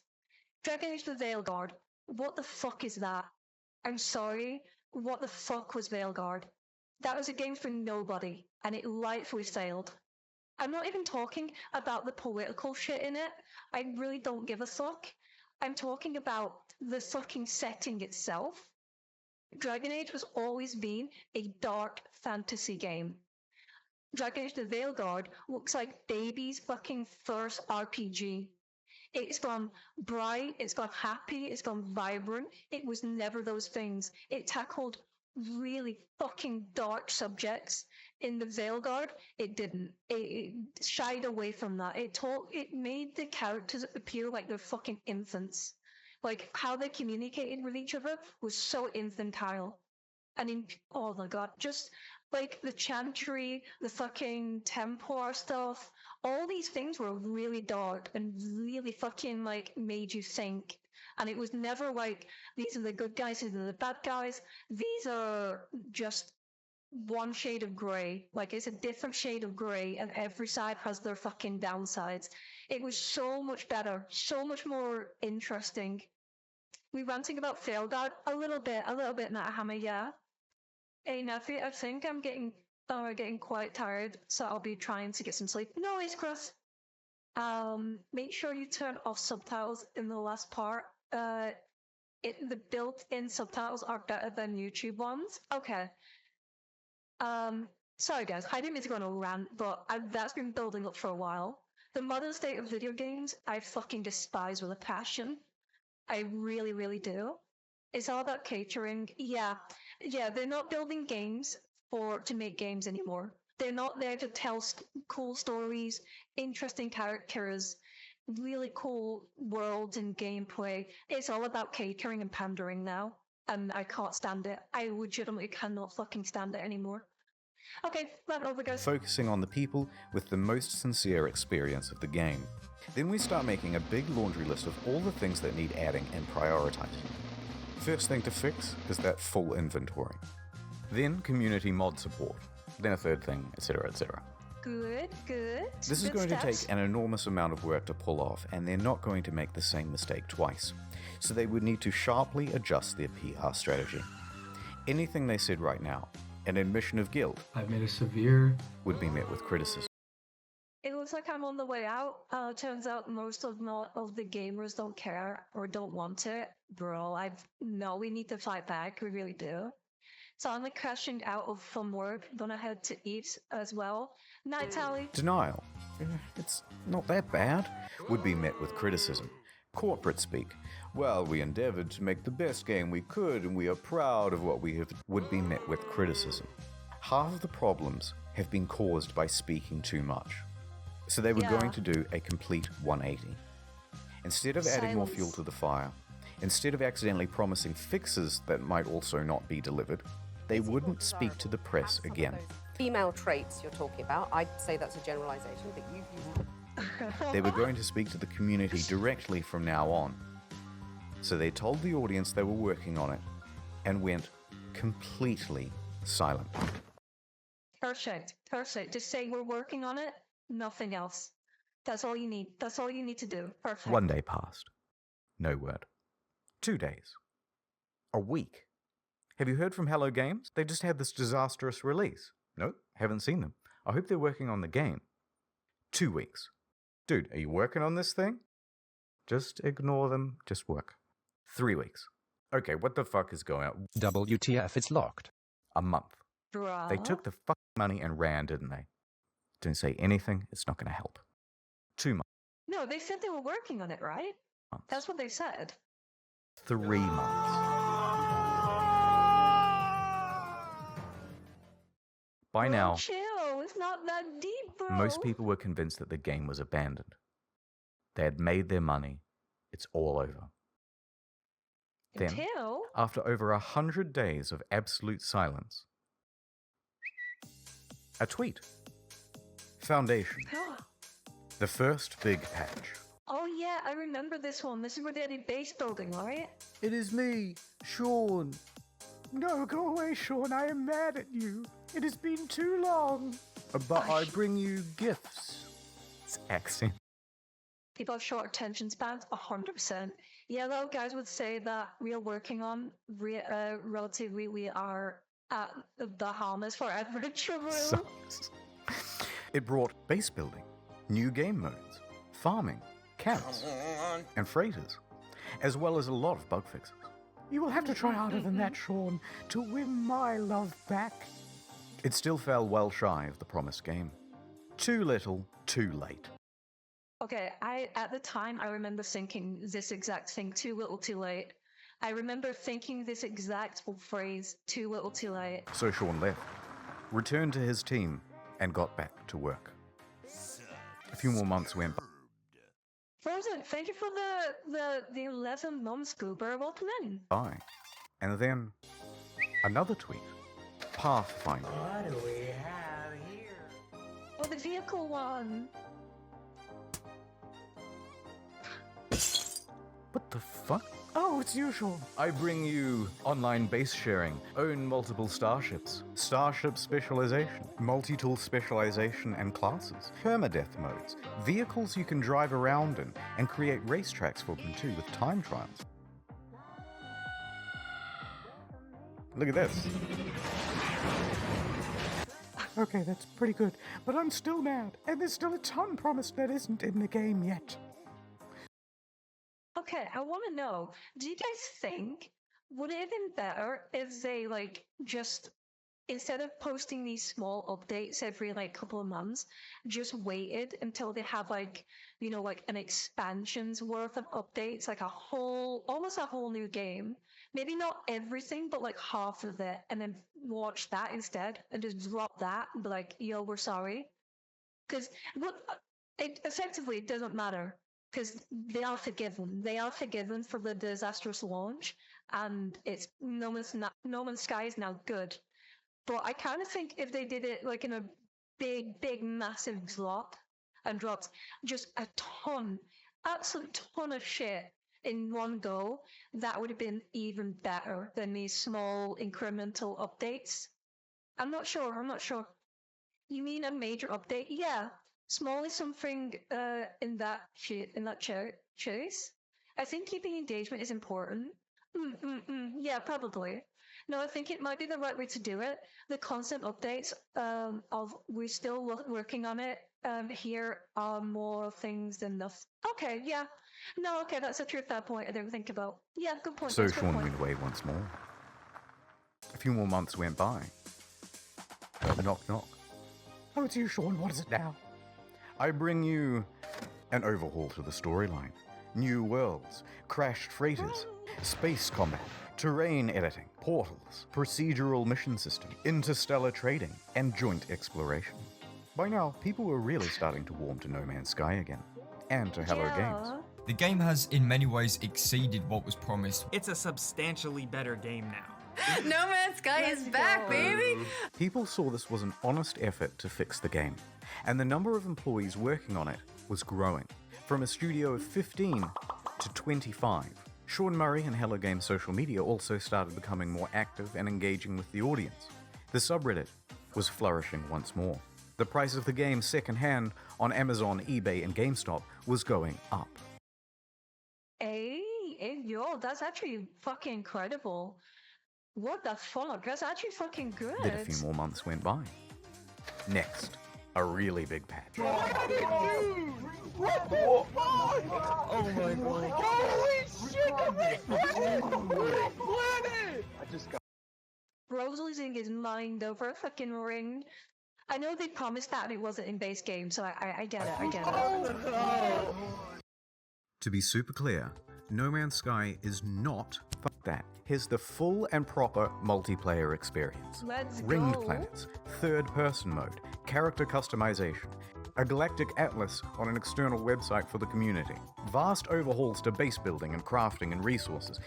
S1: Dragon Age the Veilguard. What the fuck is that? I'm sorry. What the fuck was Veilguard? That was a game for nobody, and it rightfully failed. I'm not even talking about the political shit in it. I really don't give a fuck. I'm talking about the fucking setting itself. Dragon Age has always been a dark fantasy game. Dragon Age the Veilguard looks like baby's fucking first RPG. It's gone bright, it's gone happy, it's gone vibrant. It was never those things. It tackled really fucking dark subjects. In the Veilguard, it didn't. It shied away from that. It made the characters appear like they're fucking infants. Like, how they communicated with each other was so infantile. And oh my god, just like the chantry, the fucking Templar stuff, all these things were really dark and really fucking like made you think. And it was never like, these are the good guys, these are the bad guys. These are just one shade of grey. Like, it's a different shade of grey, and every side has their fucking downsides. It was so much better, so much more interesting. We ranting about Veilguard a little bit, Matt Hammer, yeah. Hey, Nephi, I think I'm getting quite tired, so I'll be trying to get some sleep. No worries, Chris. Make sure you turn off subtitles in the last part. The built-in subtitles are better than YouTube ones. Okay. Sorry guys, I didn't mean to go on a rant, but that's been building up for a while. The modern state of video games, I fucking despise with a passion. I really, really do. It's all about catering. Yeah, they're not building games to make games anymore. They're not there to tell cool stories, interesting characters, really cool worlds and gameplay. It's all about catering and pandering now, and I can't stand it. I legitimately cannot fucking stand it anymore. Okay, rant over, guys.
S3: Focusing on the people with the most sincere experience of the game. Then we start making a big laundry list of all the things that need adding and prioritizing. First thing to fix is that full inventory. Then community mod support. Then a third thing, etc., etc.
S1: Good.
S3: This is going to take an enormous amount of work to pull off, and they're not going to make the same mistake twice. So they would need to sharply adjust their PR strategy. Anything they said right now, an admission of guilt,
S15: I've made a severe,
S3: would be met with criticism.
S1: It looks like I'm on the way out. Turns out most of the gamers don't care or don't want it. Bro, no, we need to fight back. We really do. So I'm like crashing out from work. Gonna head to eat as well. Night, Tally.
S3: Denial. It's not that bad. Would be met with criticism. Corporate speak. Well, we endeavored to make the best game we could, and we are proud of what we have. Would be met with criticism. Half of the problems have been caused by speaking too much. So they were going to do a complete 180. Instead of adding more fuel to the fire, instead of accidentally promising fixes that might also not be delivered, they wouldn't speak to the press again.
S6: Female traits you're talking about, I'd say that's a generalization, but you've used...
S3: They were going to speak to the community directly from now on. So they told the audience they were working on it and went completely silent.
S1: Perfect. Just say we're working on it, nothing else. That's all you need. That's all you need to do. Perfect.
S3: 1 day passed. No word. 2 days. A week. Have you heard from Hello Games? They just had this disastrous release. Nope, haven't seen them. I hope they're working on the game. 2 weeks. Dude, are you working on this thing? Just ignore them, just work. 3 weeks. Okay, what the fuck is going on?
S23: WTF, it's locked.
S3: A month.
S1: Bruh.
S3: They took the fucking money and ran, didn't they? Didn't say anything, it's not going to help. 2 months.
S1: No, they said they were working on it, right? That's what they said.
S3: 3 months. By now,
S1: Chill, it's not that deep, bro.
S3: most people were convinced that the game was abandoned. They had made their money. It's all over. Then,
S1: Until...
S3: after over 100 days of absolute silence, a tweet. Foundation. The first big patch.
S1: Oh yeah, I remember this one. This is where they did base building, right?
S2: It is me, Sean. No, go away, Sean. I am mad at you. It has been too long. But I bring you gifts.
S3: It's accent.
S1: People have short attention spans, 100%. Yeah, a lot of guys would say that we are working on relatively we are at the harness for adventure room.
S2: Sucks. It brought base building, new game modes, farming, camps, and freighters, as well as a lot of bug fixes. You will have to try harder than that, Sean, to win my love back. It still fell well shy of the promised game. Too little, too late.
S1: Okay, at the time I remember thinking this exact thing, too little, too late. I remember thinking this exact phrase, too little, too late.
S2: So Sean left, returned to his team, and got back to work. A few more months went by.
S1: Frozen, thank you for the 11 months, Goober. Welcome in.
S2: And then another tweet. Pathfinder.
S8: What do we have here?
S1: Oh, the vehicle one.
S2: What the fuck? Oh, it's you, Sean. I bring you online base sharing, own multiple starships, starship specialization, multi-tool specialization and classes, permadeath modes, vehicles you can drive around in, and create racetracks for them too with time trials. Look at this. Okay, that's pretty good, but I'm still mad, and there's still a ton promised that isn't in the game yet.
S1: Okay, I want to know, do you guys think, would it have been better if they, like, just, instead of posting these small updates every, like, couple of months, just waited until they have, like, you know, like, an expansion's worth of updates, like almost a whole new game? Maybe not everything, but, like, half of it, and then watch that instead, and just drop that, and be like, yo, we're sorry. Because, it effectively doesn't matter. Because they are forgiven. They are forgiven for the disastrous launch, and it's No Man's Sky is now good. But I kind of think if they did it like in a big, massive drop, and dropped just a absolute ton of shit in one go, that would have been even better than these small incremental updates. I'm not sure. You mean a major update? Yeah. Small is something in that choice. I think keeping engagement is important. Yeah, probably. No, I think it might be the right way to do it. The constant updates of we're still working on it. Here are more things than nothing. Okay, yeah. No, okay, that's a fair point I didn't think about. Yeah, good point.
S2: So Sean went away once more. A few more months went by. A knock. Oh, it's you, Sean. What is it now? I bring you an overhaul to the storyline, new worlds, crashed freighters, space combat, terrain editing, portals, procedural mission system, interstellar trading, and joint exploration. By now, people were really starting to warm to No Man's Sky again, and to Hello Games.
S17: The game has in many ways exceeded what was promised.
S10: It's a substantially better game now.
S18: No Man's Sky is back, baby!
S2: People saw this was an honest effort to fix the game, and the number of employees working on it was growing, from a studio of 15 to 25. Sean Murray and Hello Games social media also started becoming more active and engaging with the audience. The subreddit was flourishing once more. The price of the game secondhand on Amazon, eBay, and GameStop was going up.
S1: Hey, yo, that's actually fucking incredible. What the fuck? That's actually fucking good.
S2: Then a few more months went by. Next, a really big patch.
S8: What the fuck? Oh my god. Holy shit! I just got.
S1: Bro's losing his mind over a fucking ring. I know they promised that it wasn't in base game, so I get it.
S2: To be super clear, No Man's Sky is not fuck that. Here's the full and proper multiplayer experience.
S1: Let's
S2: Ringed
S1: go.
S2: planets, third-person mode, character customization, a galactic atlas on an external website for the community, vast overhauls to base building and crafting and resources,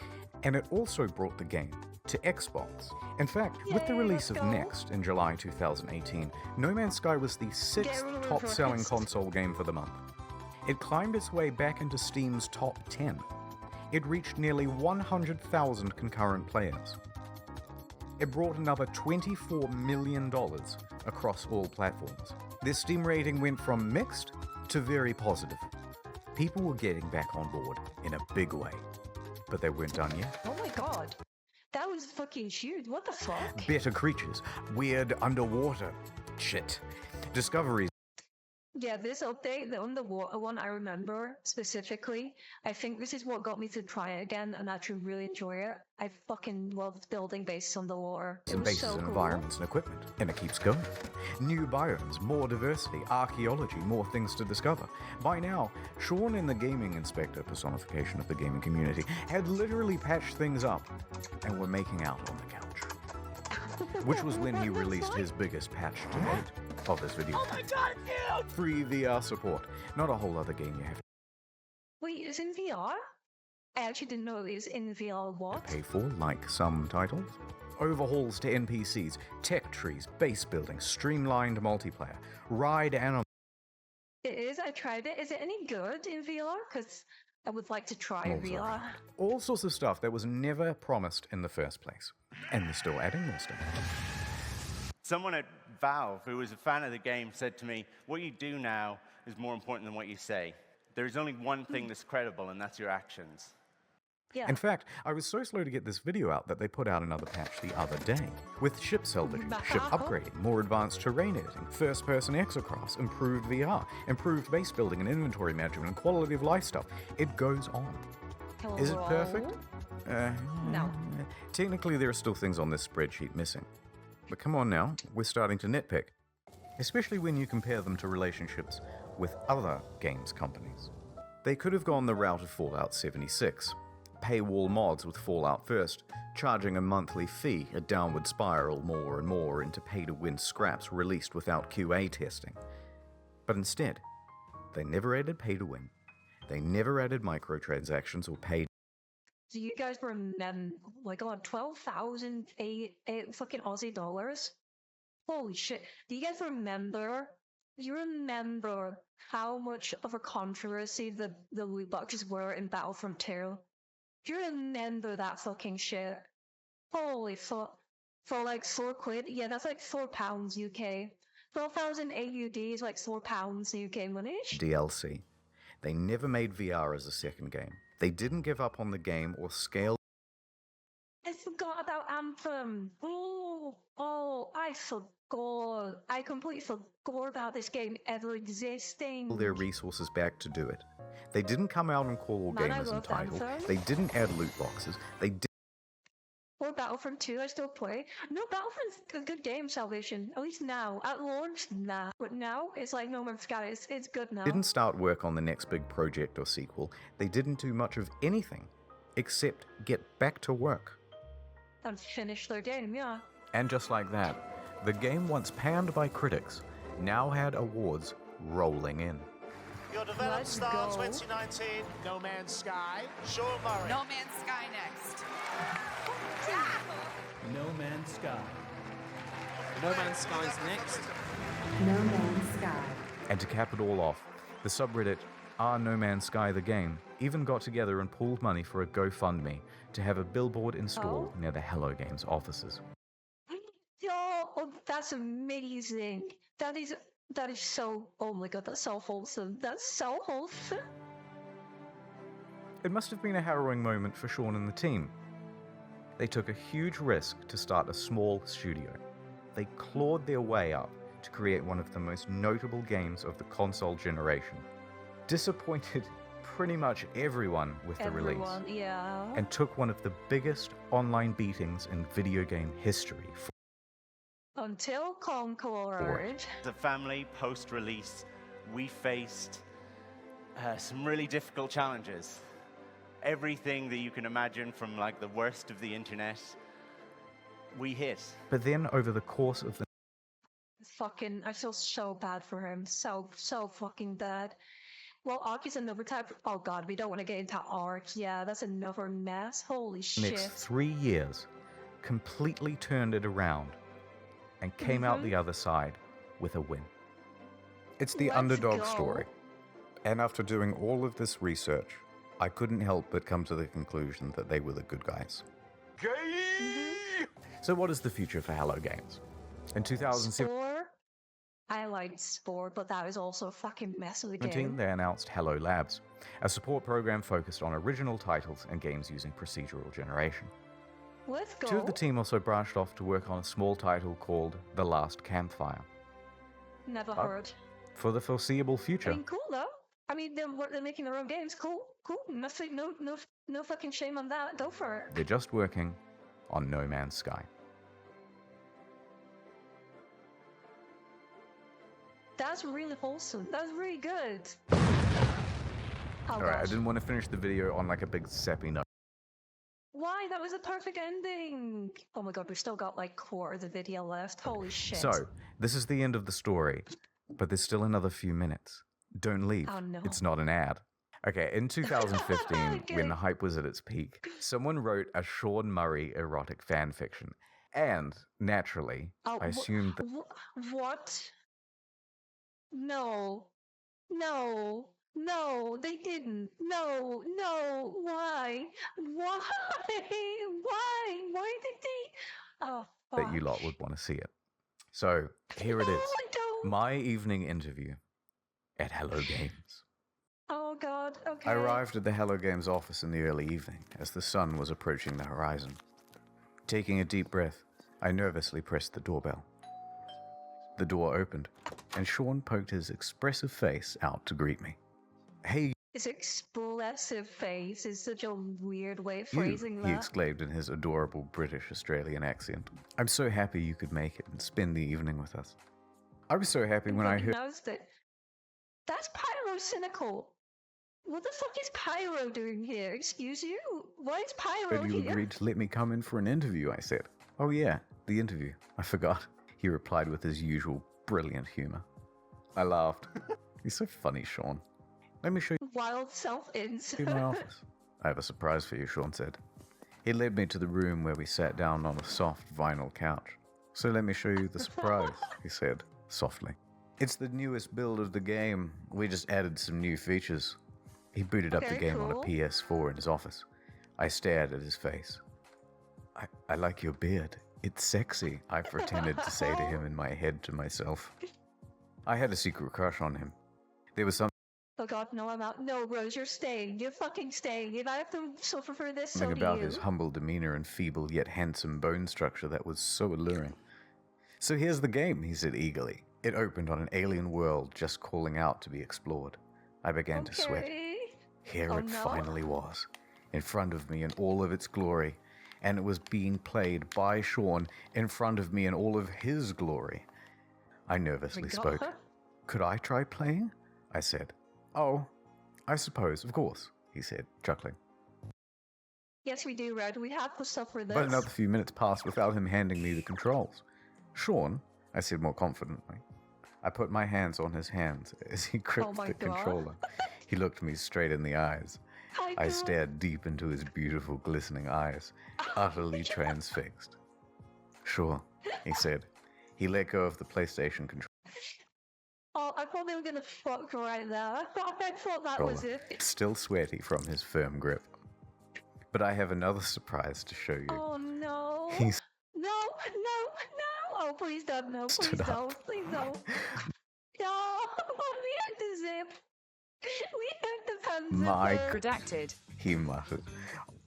S2: and it also brought the game to Xbox. In fact, with the release of Next in July 2018, No Man's Sky was the 6th top-selling console game for the month. It climbed its way back into Steam's top 10. It reached nearly 100,000 concurrent players. It brought another $24 million across all platforms. Their Steam rating went from mixed to very positive. People were getting back on board in a big way. But they weren't done yet.
S1: Oh my god. That was fucking huge. What the fuck?
S2: Better creatures, weird underwater shit, discoveries.
S1: Yeah, this update, the underwater one, I remember specifically. I think this is what got me to try it again and actually really enjoy it. I fucking love building bases underwater. It
S2: And
S1: was
S2: bases
S1: so
S2: and
S1: cool.
S2: environments and equipment, and it keeps going. New biomes, more diversity, archaeology, more things to discover. By now, Sean and the gaming inspector, personification of the gaming community, had literally patched things up and were making out on the couch. Which was when he released his biggest patch to date of this video.
S1: Oh my god, dude!
S2: Free VR support, not a whole other game you have
S1: Wait, it's in VR? I actually didn't know it was in VR.
S2: to
S1: What?
S2: pay for, like some titles. Overhauls to NPCs, tech trees, base building, streamlined multiplayer, ride animals.
S1: It is. I tried it. Is it any good in VR? Because I would like to try VR.
S2: All sorts of stuff that was never promised in the first place. And they're still adding more stuff.
S7: Someone at Valve, who was a fan of the game, said to me, what you do now is more important than what you say. There's only one thing that's credible, and that's your actions.
S1: Yeah.
S2: In fact, I was so slow to get this video out that they put out another patch the other day. With ship salvaging, ship upgrading, more advanced terrain editing, first-person exocrafts, improved VR, improved base building and inventory management, and quality of life stuff. It goes on. Is it perfect?
S1: No.
S2: Technically, there are still things on this spreadsheet missing. But come on now, we're starting to nitpick. Especially when you compare them to relationships with other games companies. They could have gone the route of Fallout 76. Paywall mods with Fallout First, charging a monthly fee, a downward spiral more and more into pay-to-win scraps released without QA testing. But instead, they never added pay-to-win. They never added microtransactions or paid.
S1: Do you guys remember, like, on 12,000 fucking Aussie dollars? Holy shit. Do you guys remember? Do you remember how much of a controversy the loot boxes were in Battlefront 2? Do you remember that fucking shit? Holy fuck. For like £4, yeah, that's like £4 UK. 12,000 AUD is like £4 UK money.
S2: DLC. They never made VR as a second game. They didn't give up on the game or scale.
S1: I forgot about Anthem. I forgot. I completely forgot about this game ever existing.
S2: Their resources back to do it. They didn't come out and call all
S1: Man, I
S2: gamers
S1: loved
S2: entitled.
S1: Anthem.
S2: They didn't add loot boxes. They did.
S1: Or Battlefront 2, I still play. No, Battlefront's a good game, Salvation. At least now. At launch, nah. But now, it's like No Man's Sky. It's good now.
S2: Didn't start work on the next big project or sequel. They didn't do much of anything except get back to work.
S1: And finish their game, yeah.
S2: And just like that, the game once panned by critics now had awards rolling in.
S4: Your developed
S1: Let's
S4: star
S1: go.
S4: 2019, No Man's Sky, Sean Murray.
S18: No Man's Sky next.
S12: No Man's Sky.
S5: No Man's Sky's next.
S21: No Man's Sky.
S2: And to cap it all off, the subreddit No Man's Sky the Game even got together and pooled money for a GoFundMe to have a billboard installed near the Hello Games offices.
S1: Oh, that's amazing. That is so, oh my god, that's so wholesome. That's so wholesome.
S2: It must have been a harrowing moment for Sean and the team. They took a huge risk to start a small studio. They clawed their way up to create one of the most notable games of the console generation. Disappointed pretty much everyone with the release.
S1: Yeah.
S2: And took one of the biggest online beatings in video game history.
S1: Until Concord.
S7: As a family, post-release, we faced some really difficult challenges. Everything that you can imagine from like the worst of the internet, we hit.
S2: But then over the course of the
S1: Fucking, I feel so bad for him. So fucking bad. Well, Ark is another type. Oh god, we don't want to get into Ark. Yeah, that's another mess. Holy shit.
S2: next 3 years, completely turned it around and came out the other side with a win. It's the
S1: Let's
S2: underdog
S1: go.
S2: story. And after doing all of this research, I couldn't help but come to the conclusion that they were the good guys. So what is the future for Hello Games? In 2007...
S1: Or, I highlights for, but that is also a fucking mess of the
S2: 2017,
S1: game.
S2: they announced Hello Labs, a support program focused on original titles and games using procedural generation.
S1: Let's go.
S2: Two of the team also branched off to work on a small title called The Last Campfire.
S1: Never heard.
S2: For the foreseeable
S1: I
S2: future,
S1: mean, cool though. I mean, they're making their own games. Cool. Nothing. No fucking shame on that. Go for it.
S2: they're just working on No Man's Sky.
S1: That's really wholesome. That's really good.
S2: Alright, I didn't want to finish the video on like a big sappy note.
S1: Why? That was a perfect ending. Oh my god, we've still got like quarter of the video left. Holy shit.
S2: So, this is the end of the story, but there's still another few minutes. Don't leave.
S1: Oh, no.
S2: It's not an ad. Okay, in 2015, when the hype was at its peak, someone wrote a Sean Murray erotic fan fiction. And, naturally, I assumed that...
S1: What? No, they didn't. No, why? Why did they? Oh,
S2: that
S1: fuck.
S2: you lot would want to see it. So, here it is.
S1: I don't.
S2: My evening interview at Hello Games.
S1: Oh god, okay.
S2: I arrived at the Hello Games office in the early evening as the sun was approaching the horizon. Taking a deep breath, I nervously pressed the doorbell. The door opened, and Sean poked his expressive face out to greet me. Hey,
S1: His expressive face is such a weird way of
S2: you,
S1: phrasing
S2: he
S1: that.
S2: exclaimed in his adorable British-Australian accent. I'm so happy you could make it and spend the evening with us. I was so happy when I heard...
S1: That's pyro-cynical. What the fuck is Pyro doing here? Excuse you? Why is Pyro
S2: you
S1: here?
S2: agreed to let me come in for an interview, I said. Oh yeah, the interview. I forgot. He replied with his usual brilliant humor. I laughed. He's so funny, Sean. Let me show
S1: Wild self-ins.
S2: you my office. I have a surprise for you, Sean said. He led me to the room where we sat down on a soft vinyl couch. So let me show you the surprise, he said, softly. It's the newest build of the game. We just added some new features. He booted up the
S1: Very
S2: game on a
S1: cool.
S2: PS4 in his office. I stared at his face. I like your beard. It's sexy, I pretended to say to him in my head to myself. I had a secret crush on him. There was something
S1: Oh god, no, I'm out. No, Rose, you're staying. You're fucking staying. If I have to suffer for this, so do
S2: about
S1: you.
S2: his humble demeanor and feeble yet handsome bone structure that was so alluring. So here's the game, he said eagerly. It opened on an alien world just calling out to be explored. I began to sweat. Here
S1: Oh,
S2: it
S1: no.
S2: finally was, in front of me in all of its glory, and it was being played by Sean in front of me in all of his glory. I nervously spoke. Could I try playing? I said. Oh, I suppose, of course, he said, chuckling.
S1: Yes, we do, Red. We have to suffer this.
S2: But another few minutes passed without him handing me the controls. Sean, I said more confidently. I put my hands on his hands as he gripped
S1: my
S2: the
S1: God.
S2: controller. He looked me straight in the eyes. I stared deep into his beautiful, glistening eyes, utterly transfixed. Sure, he said. He let go of the PlayStation controller.
S1: Oh, I thought they were gonna fuck right there. I thought that was it.
S2: Still sweaty from his firm grip. But I have another surprise to show you.
S1: Oh no.
S2: He's
S1: No. Oh, please don't. No, please
S2: Stood up.
S1: don't. Please don't. No. We have to zip. We have to
S2: My
S1: unzip.
S11: Redacted.
S2: He muttered.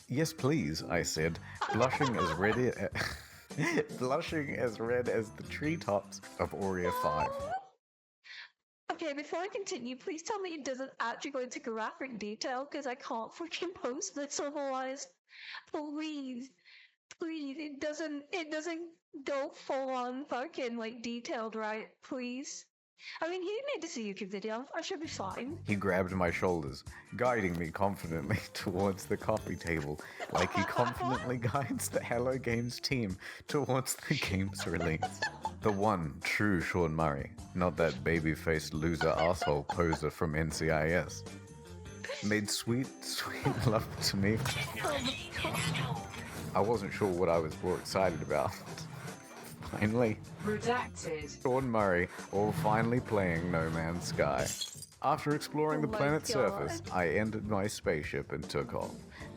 S2: Yes, please, I said, blushing as red blushing as red as the treetops of Aurea 5.
S1: Okay, before I continue, please tell me it doesn't actually go into graphic detail, because I can't freaking post this otherwise. Please, it doesn't go full on fucking like detailed, right? Please. I mean, he made this a YouTube video. I should be fine.
S2: He grabbed my shoulders, guiding me confidently towards the coffee table, like he confidently guides the Hello Games team towards the game's release. The one true Sean Murray, not that baby-faced loser asshole poser from NCIS. Made sweet love to me.
S1: Oh my god.
S2: I wasn't sure what I was more excited about. Finally,
S11: Redacted.
S2: Sean Murray, all finally playing No Man's Sky. After exploring the
S1: Oh my
S2: planet's
S1: God.
S2: surface, I entered my spaceship and took off.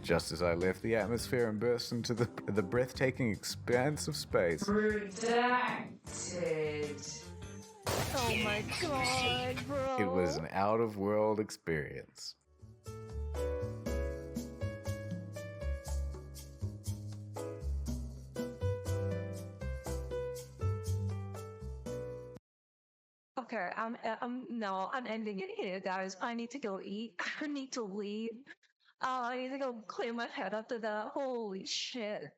S2: Just as I left the atmosphere and burst into the breathtaking expanse of space,
S11: Redacted.
S1: Oh my god, bro.
S3: It was an out-of-world experience.
S1: Okay, I'm ending it here, guys. I need to go eat. I need to leave. I need to go clear my head after that. Holy shit.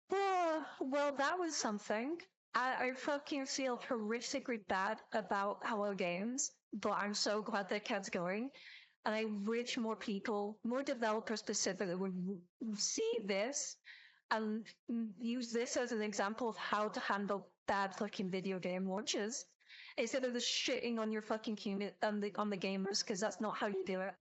S1: Well, that was something. I fucking feel horrifically bad about our games, but I'm so glad they kept going. And I wish more people, more developers specifically, would see this and use this as an example of how to handle bad fucking video game launches instead of just shitting on your fucking on the gamers, because that's not how you do it.